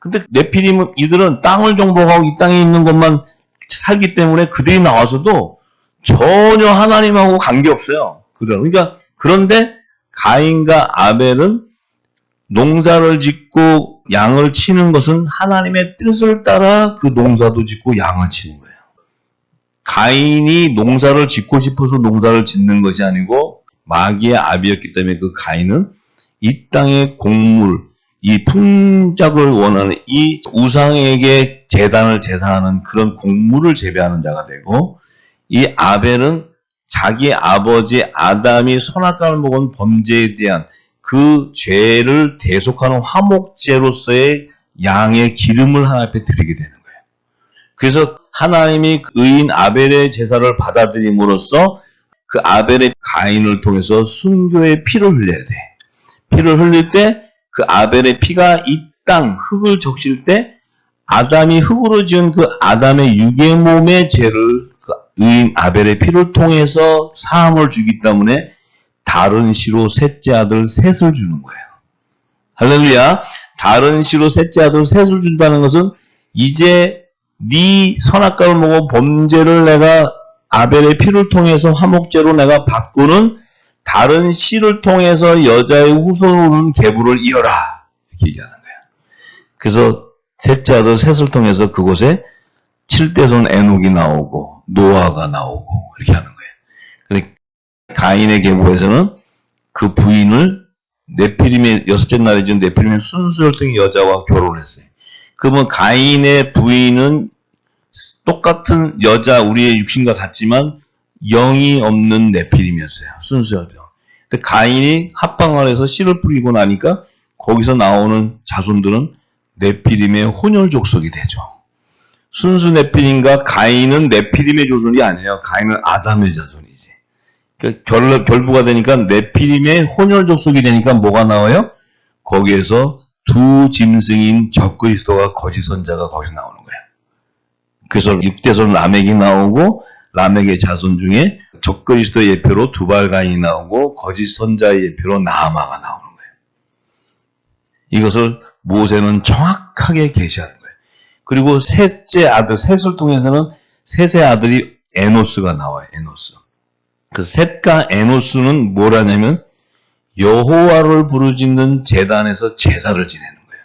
근데 네피림은 이들은 땅을 정복하고 이 땅에 있는 것만 살기 때문에 그들이 나와서도 전혀 하나님하고 관계없어요. 그러니까 그런데 가인과 아벨은 농사를 짓고 양을 치는 것은 하나님의 뜻을 따라 그 농사도 짓고 양을 치는 거예요. 가인이 농사를 짓고 싶어서 농사를 짓는 것이 아니고 마귀의 아비였기 때문에 그 가인은 이 땅의 곡물, 이 풍작을 원하는 이 우상에게 제단을 제사하는 그런 곡물을 재배하는 자가 되고 이 아벨은 자기 아버지 아담이 선악과를 먹은 범죄에 대한 그 죄를 대속하는 화목제로서의 양의 기름을 하나님 앞에 드리게 되는 거예요. 그래서 하나님이 의인 아벨의 제사를 받아들임으로써 그 아벨의 가인을 통해서 순교의 피를 흘려야 돼. 피를 흘릴 때 그 아벨의 피가 이 땅 흙을 적실 때 아담이 흙으로 지은 그 아담의 유괴몸의 죄를 그 의인 아벨의 피를 통해서 사함을 주기 때문에 다른 씨로 셋째 아들 셋을 주는 거예요. 할렐루야. 다른 씨로 셋째 아들 셋을 준다는 것은 이제 네 선악과를 먹어 범죄를 내가 아벨의 피를 통해서 화목제로 내가 바꾸는 다른 씨를 통해서 여자의 후손으로 오는 계보를 이어라. 이렇게 얘기하는 거예요. 그래서 셋째 아들 셋을 통해서 그곳에 7대손 에녹이 나오고 노아가 나오고 이렇게 하는 거예요. 근데 가인의 계보에서는 그 부인을 네피림의 여섯째 날에 지은 네피림의 순수혈통의 여자와 결혼을 했어요. 그러면 가인의 부인은 똑같은 여자 우리의 육신과 같지만 영이 없는 네피림이었어요. 순수혈통. 근데 가인이 합방을 해서 씨를 뿌리고 나니까 거기서 나오는 자손들은 네피림의 혼혈 족속이 되죠. 순수 네피림과 가인은 네피림의 조선이 아니에요. 가인은 아담의 자손이지. 그러니까 결부가 되니까 네피림의 혼혈 족속이 되니까 뭐가 나와요? 거기에서 두 짐승인 적그리스도가 거짓 선자가 거기서 나오는 거예요. 그래서 6대손 라멕이 나오고 라멕의 자손 중에 적그리스도의 예표로 두발가인이 나오고 거짓 선자의 예표로 나아마가 나오는 거예요. 이것을 모세는 정확하게 계시하는 거예요. 그리고 셋째 아들, 셋을 통해서는 셋의 아들이 에노스가 나와요. 에노스. 그 셋과 에노스는 뭐라냐면 여호와를 부르짖는 제단에서 제사를 지내는 거예요.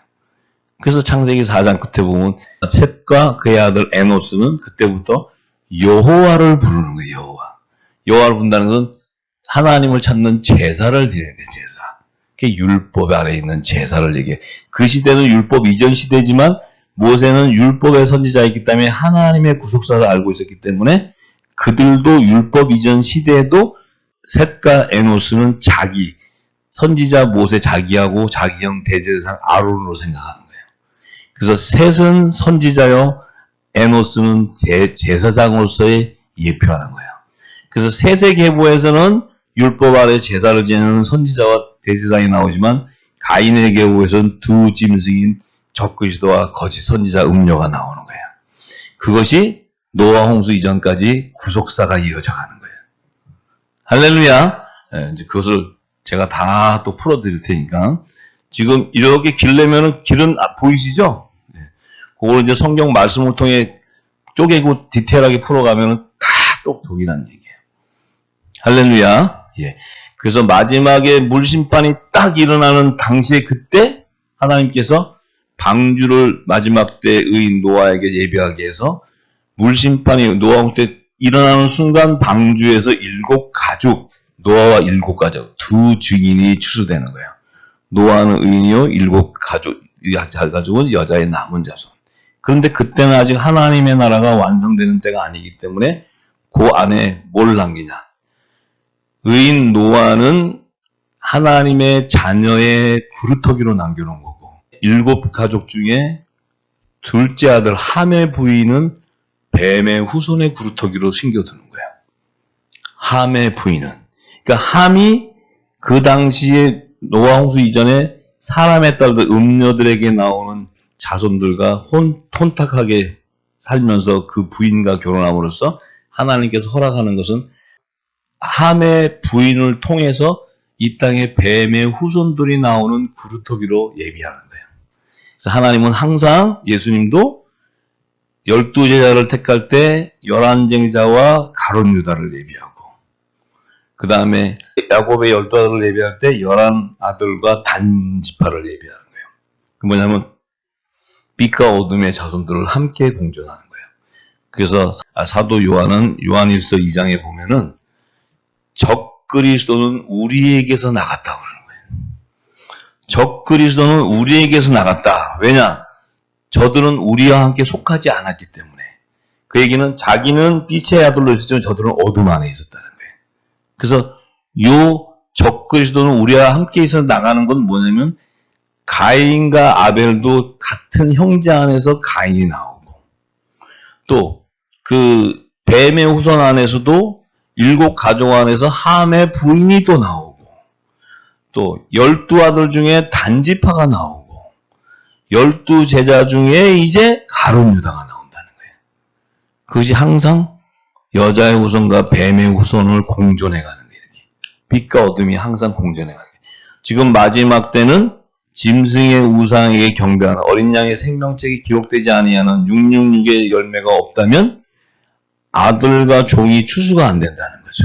그래서 창세기 4장 끝에 보면 셋과 그의 아들 에노스는 그때부터 여호와를 부르는 거예요. 여호와. 여호와를 부른다는 것은 하나님을 찾는 제사를 드리는 거예요. 제사. 그게 율법 아래에 있는 제사를 얘기해. 그 시대는 율법 이전 시대지만 모세는 율법의 선지자이기 때문에 하나님의 구속사를 알고 있었기 때문에 그들도 율법 이전 시대에도 셋과 에노스는 자기 선지자 모세 자기하고 자기 형 대제사장 아론으로 생각하는 거예요. 그래서 셋은 선지자요, 에노스는 제사장으로서의 예표하는 거예요. 그래서 세세계보에서는 율법 아래 제사를 지내는 선지자와 대제사장이 나오지만 가인의 계보에서는 두 짐승인 적그리스도와 거짓 선지자 음녀가 나오는 거예요. 그것이 노아 홍수 이전까지 구속사가 이어져가는 거예요. 할렐루야. 네, 이제 그것을 제가 다 또 풀어드릴 테니까 지금 이렇게 길 내면은 길은 보이시죠? 네. 그걸 이제 성경 말씀을 통해 쪼개고 디테일하게 풀어가면은 다 똑똑이라는 얘기예요. 할렐루야. 예. 그래서 마지막에 물심판이 딱 일어나는 당시에 그때 하나님께서 방주를 마지막 때 의인 노아에게 예비하게 해서 물심판이 노아 때 일어나는 순간 방주에서 7가족, 노아와 7가족, 두 증인이 추수되는 거예요. 노아는 의인이요, 7가족은 여자의 남은 자손. 그런데 그때는 아직 하나님의 나라가 완성되는 때가 아니기 때문에 그 안에 뭘 남기냐. 의인 노아는 하나님의 자녀의 그루터기로 남겨놓은 거고 7가족 중에 둘째 아들 함의 부인은 뱀의 후손의 그루터기로 심겨두는 거예요. 함의 부인은. 그러니까 함이 그 당시에 노아 홍수 이전에 사람의 딸들 음녀들에게 나오는 자손들과 혼탁하게 살면서 그 부인과 결혼함으로써 하나님께서 허락하는 것은 함의 부인을 통해서 이 땅에 뱀의 후손들이 나오는 그루터기로 예비하는 거예요. 그래서 하나님은 항상 예수님도 12제자를 택할 때 11쟁자와 가룟 유다를 예비하고 그 다음에 야곱의 12아들을 예비할 때 11아들과 단지파를 예비하는 거예요. 그 뭐냐면 빛과 어둠의 자손들을 함께 공존하는 거예요. 그래서 사도 요한은 요한일서 2장에 보면은 적그리스도는 우리에게서 나갔다고 그러는 거예요. 적그리스도는 우리에게서 나갔다. 왜냐? 저들은 우리와 함께 속하지 않았기 때문에. 그 얘기는 자기는 빛의 아들로 있었지만 저들은 어둠 안에 있었다는 거예요. 그래서 요 적그리스도는 우리와 함께 있어 나가는 건 뭐냐면 가인과 아벨도 같은 형제 안에서 가인이 나오고 또 그 뱀의 후손 안에서도 7가족 안에서 함의 부인이 또 나오고 또 12아들 중에 단지파가 나오고 12제자 중에 이제 가룟 유다가 나온다는 거예요. 그것이 항상 여자의 후손과 뱀의 후손을 공존해가는 거예요. 빛과 어둠이 항상 공존해가는 거예요. 지금 마지막 때는 짐승의 우상에게 경배하는 어린 양의 생명책이 기록되지 아니하는 666의 열매가 없다면 아들과 종이 추수가 안 된다는 거죠.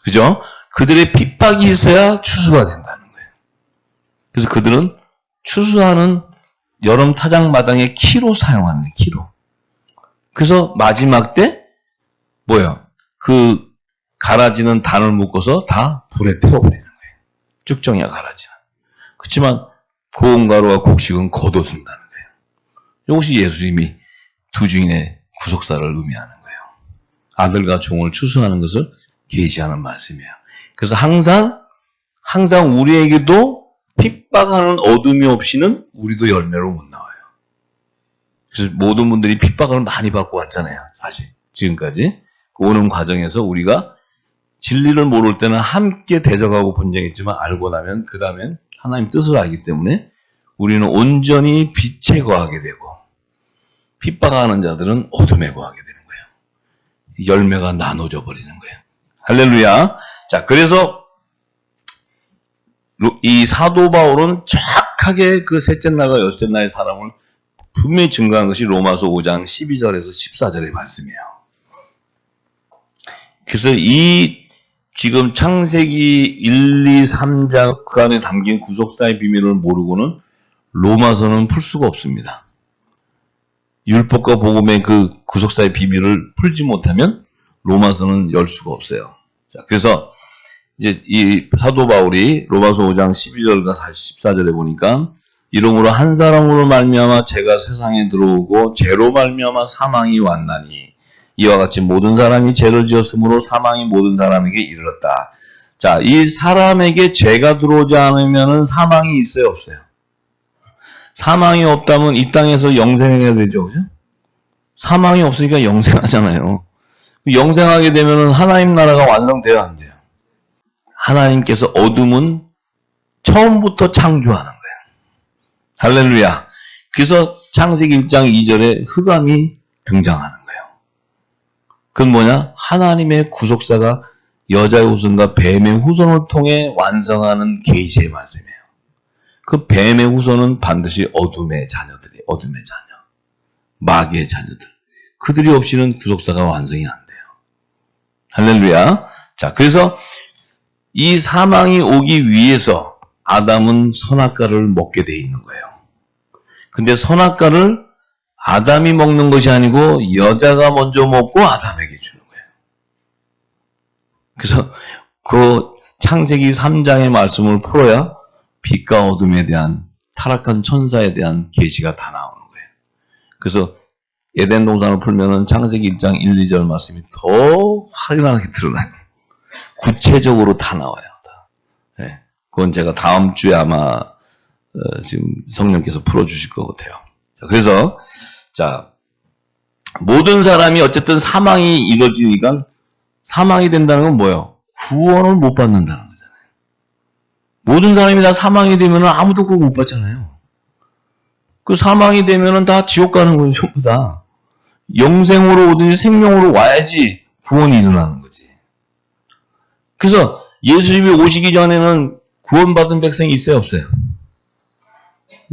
그죠? 그들의 핍박이 있어야 추수가 된다는 거예요. 그래서 그들은 추수하는 여름 타작마당의 키로 사용하는 거예요. 키로. 그래서 마지막 때 뭐야? 그 갈아지는 단을 묶어서 다 불에 태워버리는 거예요. 쭉정이야 갈아지는. 그렇지만 고운 가루와 곡식은 거둬둔다는 거예요. 이것이 예수님이 두 증인의 구속사를 의미하는 거예요. 아들과 종을 추수하는 것을 계시하는 말씀이에요. 그래서 항상 우리에게도 핍박하는 어둠이 없이는 우리도 열매로 못 나와요. 그래서 모든 분들이 핍박을 많이 받고 왔잖아요. 사실 지금까지 오는 과정에서 우리가 진리를 모를 때는 함께 대적하고 분쟁했지만 알고 나면 그 다음엔 하나님 뜻을 알기 때문에 우리는 온전히 빛에 거하게 되고 핍박하는 자들은 어둠에 거하게 되는 거예요. 열매가 나눠져 버리는 거예요. 할렐루야. 자, 그래서 이 사도 바울은 정확하게 그 셋째 날과 여섯째 날의 사람을 분명히 증거한 것이 로마서 5장 12절에서 14절의 말씀이에요. 그래서 이 지금 창세기 1, 2, 3장 그 안에 담긴 구속사의 비밀을 모르고는 로마서는 풀 수가 없습니다. 율법과 복음의 그 구속사의 비밀을 풀지 못하면 로마서는 열 수가 없어요. 자, 그래서 이제 이 사도 바울이 로마서 5장 12절과 14절에 보니까 이러므로 한 사람으로 말미암아 죄가 세상에 들어오고 죄로 말미암아 사망이 왔나니 이와 같이 모든 사람이 죄를 지었으므로 사망이 모든 사람에게 이르렀다. 자, 이 사람에게 죄가 들어오지 않으면 사망이 있어요, 없어요? 사망이 없다면 이 땅에서 영생해야 되죠, 그죠? 사망이 없으니까 영생하잖아요. 영생하게 되면 하나님 나라가 완성돼야 안 돼요. 하나님께서 어둠은 처음부터 창조하는 거예요. 할렐루야. 그래서 창세기 1장 2절에 흑암이 등장하는 거예요. 그건 뭐냐? 하나님의 구속사가 여자의 후손과 뱀의 후손을 통해 완성하는 계시의 말씀이에요. 그 뱀의 후손은 반드시 어둠의 자녀들이에요. 어둠의 자녀. 마귀의 자녀들. 그들이 없이는 구속사가 완성이 안 돼요. 할렐루야. 자, 그래서 이 사망이 오기 위해서 아담은 선악과를 먹게 돼 있는 거예요. 근데 선악과를 아담이 먹는 것이 아니고 여자가 먼저 먹고 아담에게 주는 거예요. 그래서 그 창세기 3장의 말씀을 풀어야 빛과 어둠에 대한 타락한 천사에 대한 계시가 다 나오는 거예요. 그래서 에덴 동산을 풀면은 창세기 1장 1, 2절 말씀이 더 확연하게 드러나요. 구체적으로 다 나와요. 네. 그건 제가 다음 주에 아마 지금 성령께서 풀어주실 것 같아요. 자, 그래서 모든 사람이 어쨌든 사망이 이루어지니까 사망이 된다는 건 뭐예요? 구원을 못 받는다는 거잖아요. 모든 사람이 다 사망이 되면 아무도 그거 못 받잖아요. 그 사망이 되면 다 지옥 가는 거예요, 전부 다. 영생으로 오든지 생명으로 와야지 구원이 일어나는 거지. 그래서 예수님이 오시기 전에는 구원받은 백성이 있어요, 없어요?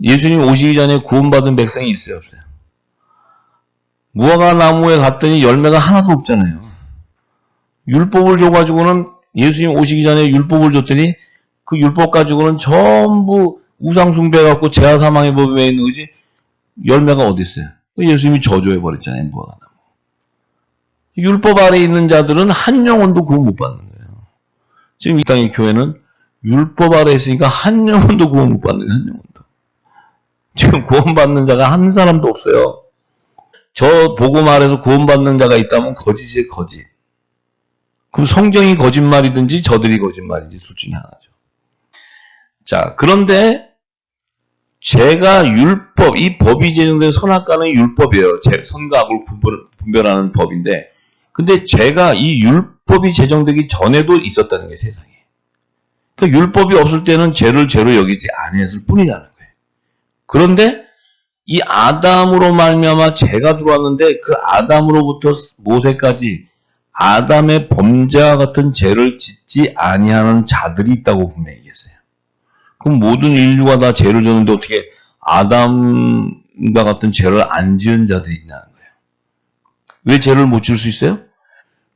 예수님 오시기 전에 구원받은 백성이 있어요, 없어요? 무화과 나무에 갔더니 열매가 하나도 없잖아요. 율법을 줘가지고는 예수님 오시기 전에 율법을 줬더니 그 율법 가지고는 전부 우상 숭배해갖고 제하 사망의 법에 있는 거지 열매가 어디 있어요? 예수님이 저주해버렸잖아요, 무화과 나무. 율법 아래에 있는 자들은 한 영혼도 구원 못 받는 거예요. 지금 이 땅의 교회는 율법 아래에 있으니까 한 영혼도 구원 못 받는 거예요, 한 영혼도. 지금 구원받는 자가 한 사람도 없어요. 저 복음 아래서 구원받는 자가 있다면 거짓이에요, 거짓. 그럼 성경이 거짓말이든지 저들이 거짓말인지 둘 중에 하나죠. 자, 그런데 죄가 율법, 이 법이 제정된 선악과는 율법이에요. 선과 악을 분별하는 법인데, 근데 죄가 이 율법이 제정되기 전에도 있었다는 게 세상에. 그러니까 율법이 없을 때는 죄를 죄로 여기지 아니했을 뿐이라는 거예요. 그런데 이 아담으로 말미암아 죄가 들어왔는데 그 아담으로부터 모세까지 아담의 범죄와 같은 죄를 짓지 아니하는 자들이 있다고 분명히 얘기했어요. 그럼 모든 인류가 다 죄를 졌는데 어떻게 아담과 같은 죄를 안 지은 자들이 있냐는 거예요. 왜 죄를 못 지을 수 있어요?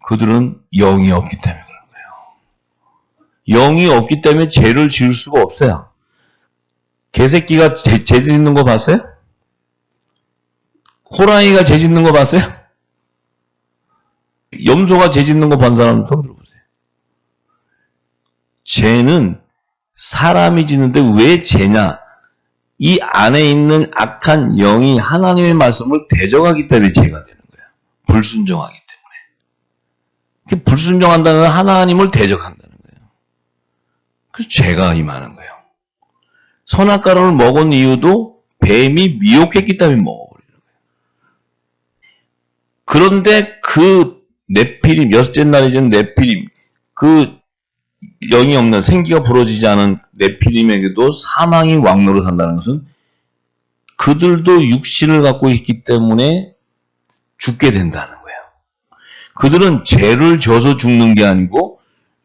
그들은 영이 없기 때문에 그런 거예요. 영이 없기 때문에 죄를 지을 수가 없어요. 개새끼가 죄 짓는 거 봤어요? 호랑이가 죄 짓는 거 봤어요? 염소가 죄 짓는 거 본 사람 손 들어보세요. 죄는 사람이 짓는데 왜 죄냐? 이 안에 있는 악한 영이 하나님의 말씀을 대적하기 때문에 죄가 되는 거예요. 불순종하기 때문에. 불순종한다는 건 하나님을 대적한다는 거예요. 그래서 죄가 임하는 거예요. 선악과를 먹은 이유도 뱀이 미혹했기 때문에 먹어버리는 거예요. 그런데 그 네피림, 여섯째 날이 된 네피림, 그 영이 없는 생기가 부러지지 않은 네피림에게도 사망이 왕노릇 한다는 것은 그들도 육신을 갖고 있기 때문에 죽게 된다는 거예요. 그들은 죄를 져서 죽는 게 아니고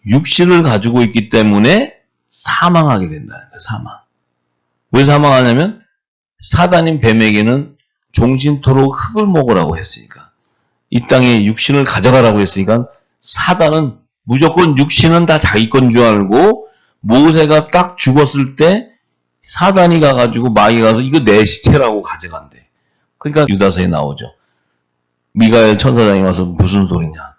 육신을 가지고 있기 때문에 사망하게 된다는 거예요. 사망. 왜 사망하냐면 사단인 뱀에게는 종신토록 흙을 먹으라고 했으니까, 이 땅에 육신을 가져가라고 했으니까 사단은 무조건 육신은 다 자기 건 줄 알고 모세가 딱 죽었을 때 사단이 가가지고 마귀가 가서 이거 내 시체라고 가져간대. 그러니까 유다서에 나오죠. 미가엘 천사장이 와서 무슨 소리냐.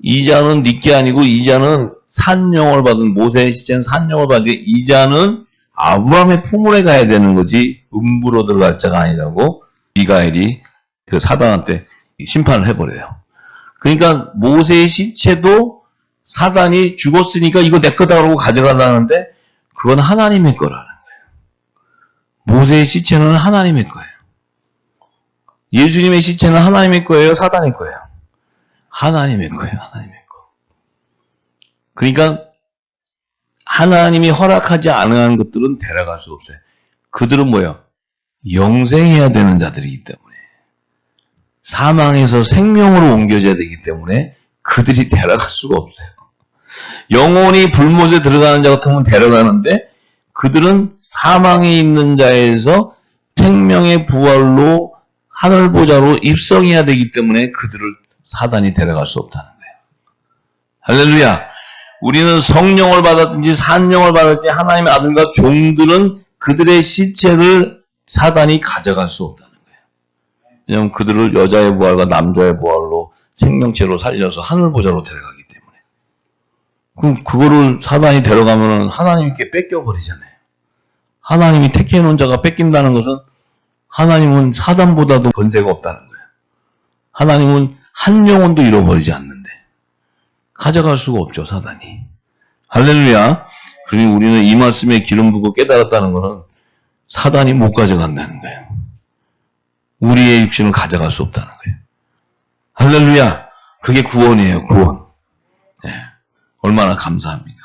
이자는 니께 아니고 이자는 산영을 받은, 모세의 시체는 산영을 받은, 이자는 아브라함의 품으로 가야 되는 거지 음부로 들어갈 자가 아니라고 미가엘이 그 사단한테 심판을 해버려요. 그러니까 모세의 시체도 사단이 죽었으니까 이거 내 거다라고 가져가려는데 그건 하나님의 거라는 거예요. 모세의 시체는 하나님의 거예요. 예수님의 시체는 하나님의 거예요, 사단의 거예요? 하나님의 거예요. 하나님의 거. 그러니까 하나님이 허락하지 않은 것들은 데려갈 수 없어요. 그들은 뭐예요? 영생해야 되는 자들이기 때문에, 사망에서 생명으로 옮겨져야 되기 때문에 그들이 데려갈 수가 없어요. 영혼이 불못에 들어가는 자 같으면 데려가는데, 그들은 사망에 있는 자에서 생명의 부활로 하늘보좌로 입성해야 되기 때문에 그들을 사단이 데려갈 수 없다는 거예요. 할렐루야. 우리는 성령을 받았든지 산령을 받았든지 하나님의 아들과 종들은 그들의 시체를 사단이 가져갈 수 없다는 거예요. 왜냐하면 그들을 여자의 부활과 남자의 부활로 생명체로 살려서 하늘보좌로 데려가기 때문에. 그럼 그거를 사단이 데려가면 하나님께 뺏겨버리잖아요. 하나님이 택해놓은 자가 뺏긴다는 것은 하나님은 사단보다도 권세가 없다는 거예요. 하나님은 한 영혼도 잃어버리지 않는데 가져갈 수가 없죠, 사단이. 할렐루야. 그러니 우리는 이 말씀에 기름 부고 깨달았다는 것은 사단이 못 가져간다는 거예요. 우리의 육신을 가져갈 수 없다는 거예요. 할렐루야. 그게 구원이에요, 구원. 네. 얼마나 감사합니까?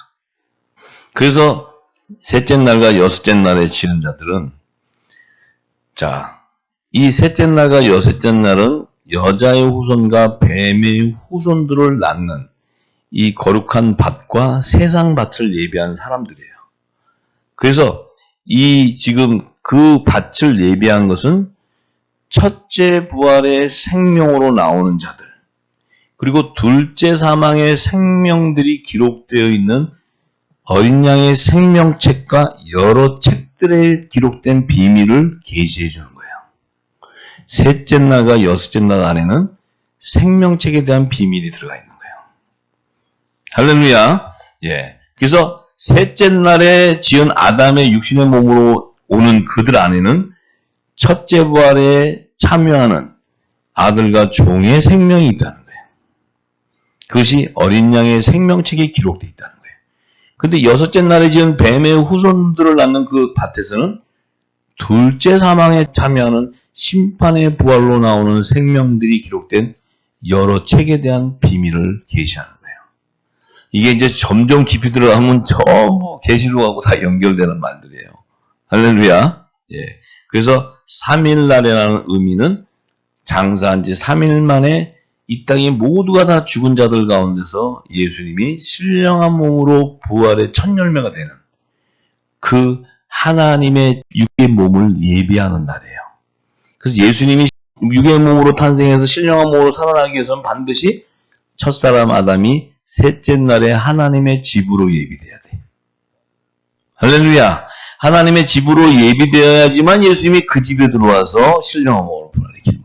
그래서 셋째 날과 여섯째 날에 지은 자들은, 자, 이 셋째 날과 여섯째 날은 여자의 후손과 뱀의 후손들을 낳는 이 거룩한 밭과 세상 밭을 예비한 사람들이에요. 그래서 이 지금 그 밭을 예비한 것은 첫째 부활의 생명으로 나오는 자들, 그리고 둘째 사망의 생명들이 기록되어 있는 어린 양의 생명책과 여러 책들에 기록된 비밀을 계시해 주는 거예요. 셋째 날과 여섯째 날 안에는 생명책에 대한 비밀이 들어가 있는 거예요. 할렐루야. 예. 그래서 셋째 날에 지은 아담의 육신의 몸으로 오는 그들 안에는 첫째 부활에 참여하는 아들과 종의 생명이 있다는 거예요. 그것이 어린 양의 생명책에 기록되어 있다는 거예요. 근데 여섯째 날에 지은 뱀의 후손들을 낳는 그 밭에서는 둘째 사망에 참여하는 심판의 부활로 나오는 생명들이 기록된 여러 책에 대한 비밀을 계시하는 거예요. 이게 이제 점점 깊이 들어가면 전부 계시록하고 다 연결되는 말들이에요. 할렐루야. 예. 그래서 3일날이라는 의미는 장사한 지 3일 만에 이 땅의 모두가 다 죽은 자들 가운데서 예수님이 신령한 몸으로 부활의 첫 열매가 되는 그 하나님의 육의 몸을 예비하는 날이에요. 그래서 예수님이 육의 몸으로 탄생해서 신령한 몸으로 살아나기 위해서는 반드시 첫사람 아담이 셋째 날에 하나님의 집으로 예비돼야 돼. 할렐루야. 하나님의 집으로 예비되어야지만 예수님이 그 집에 들어와서 신령한 몸으로 부활하게.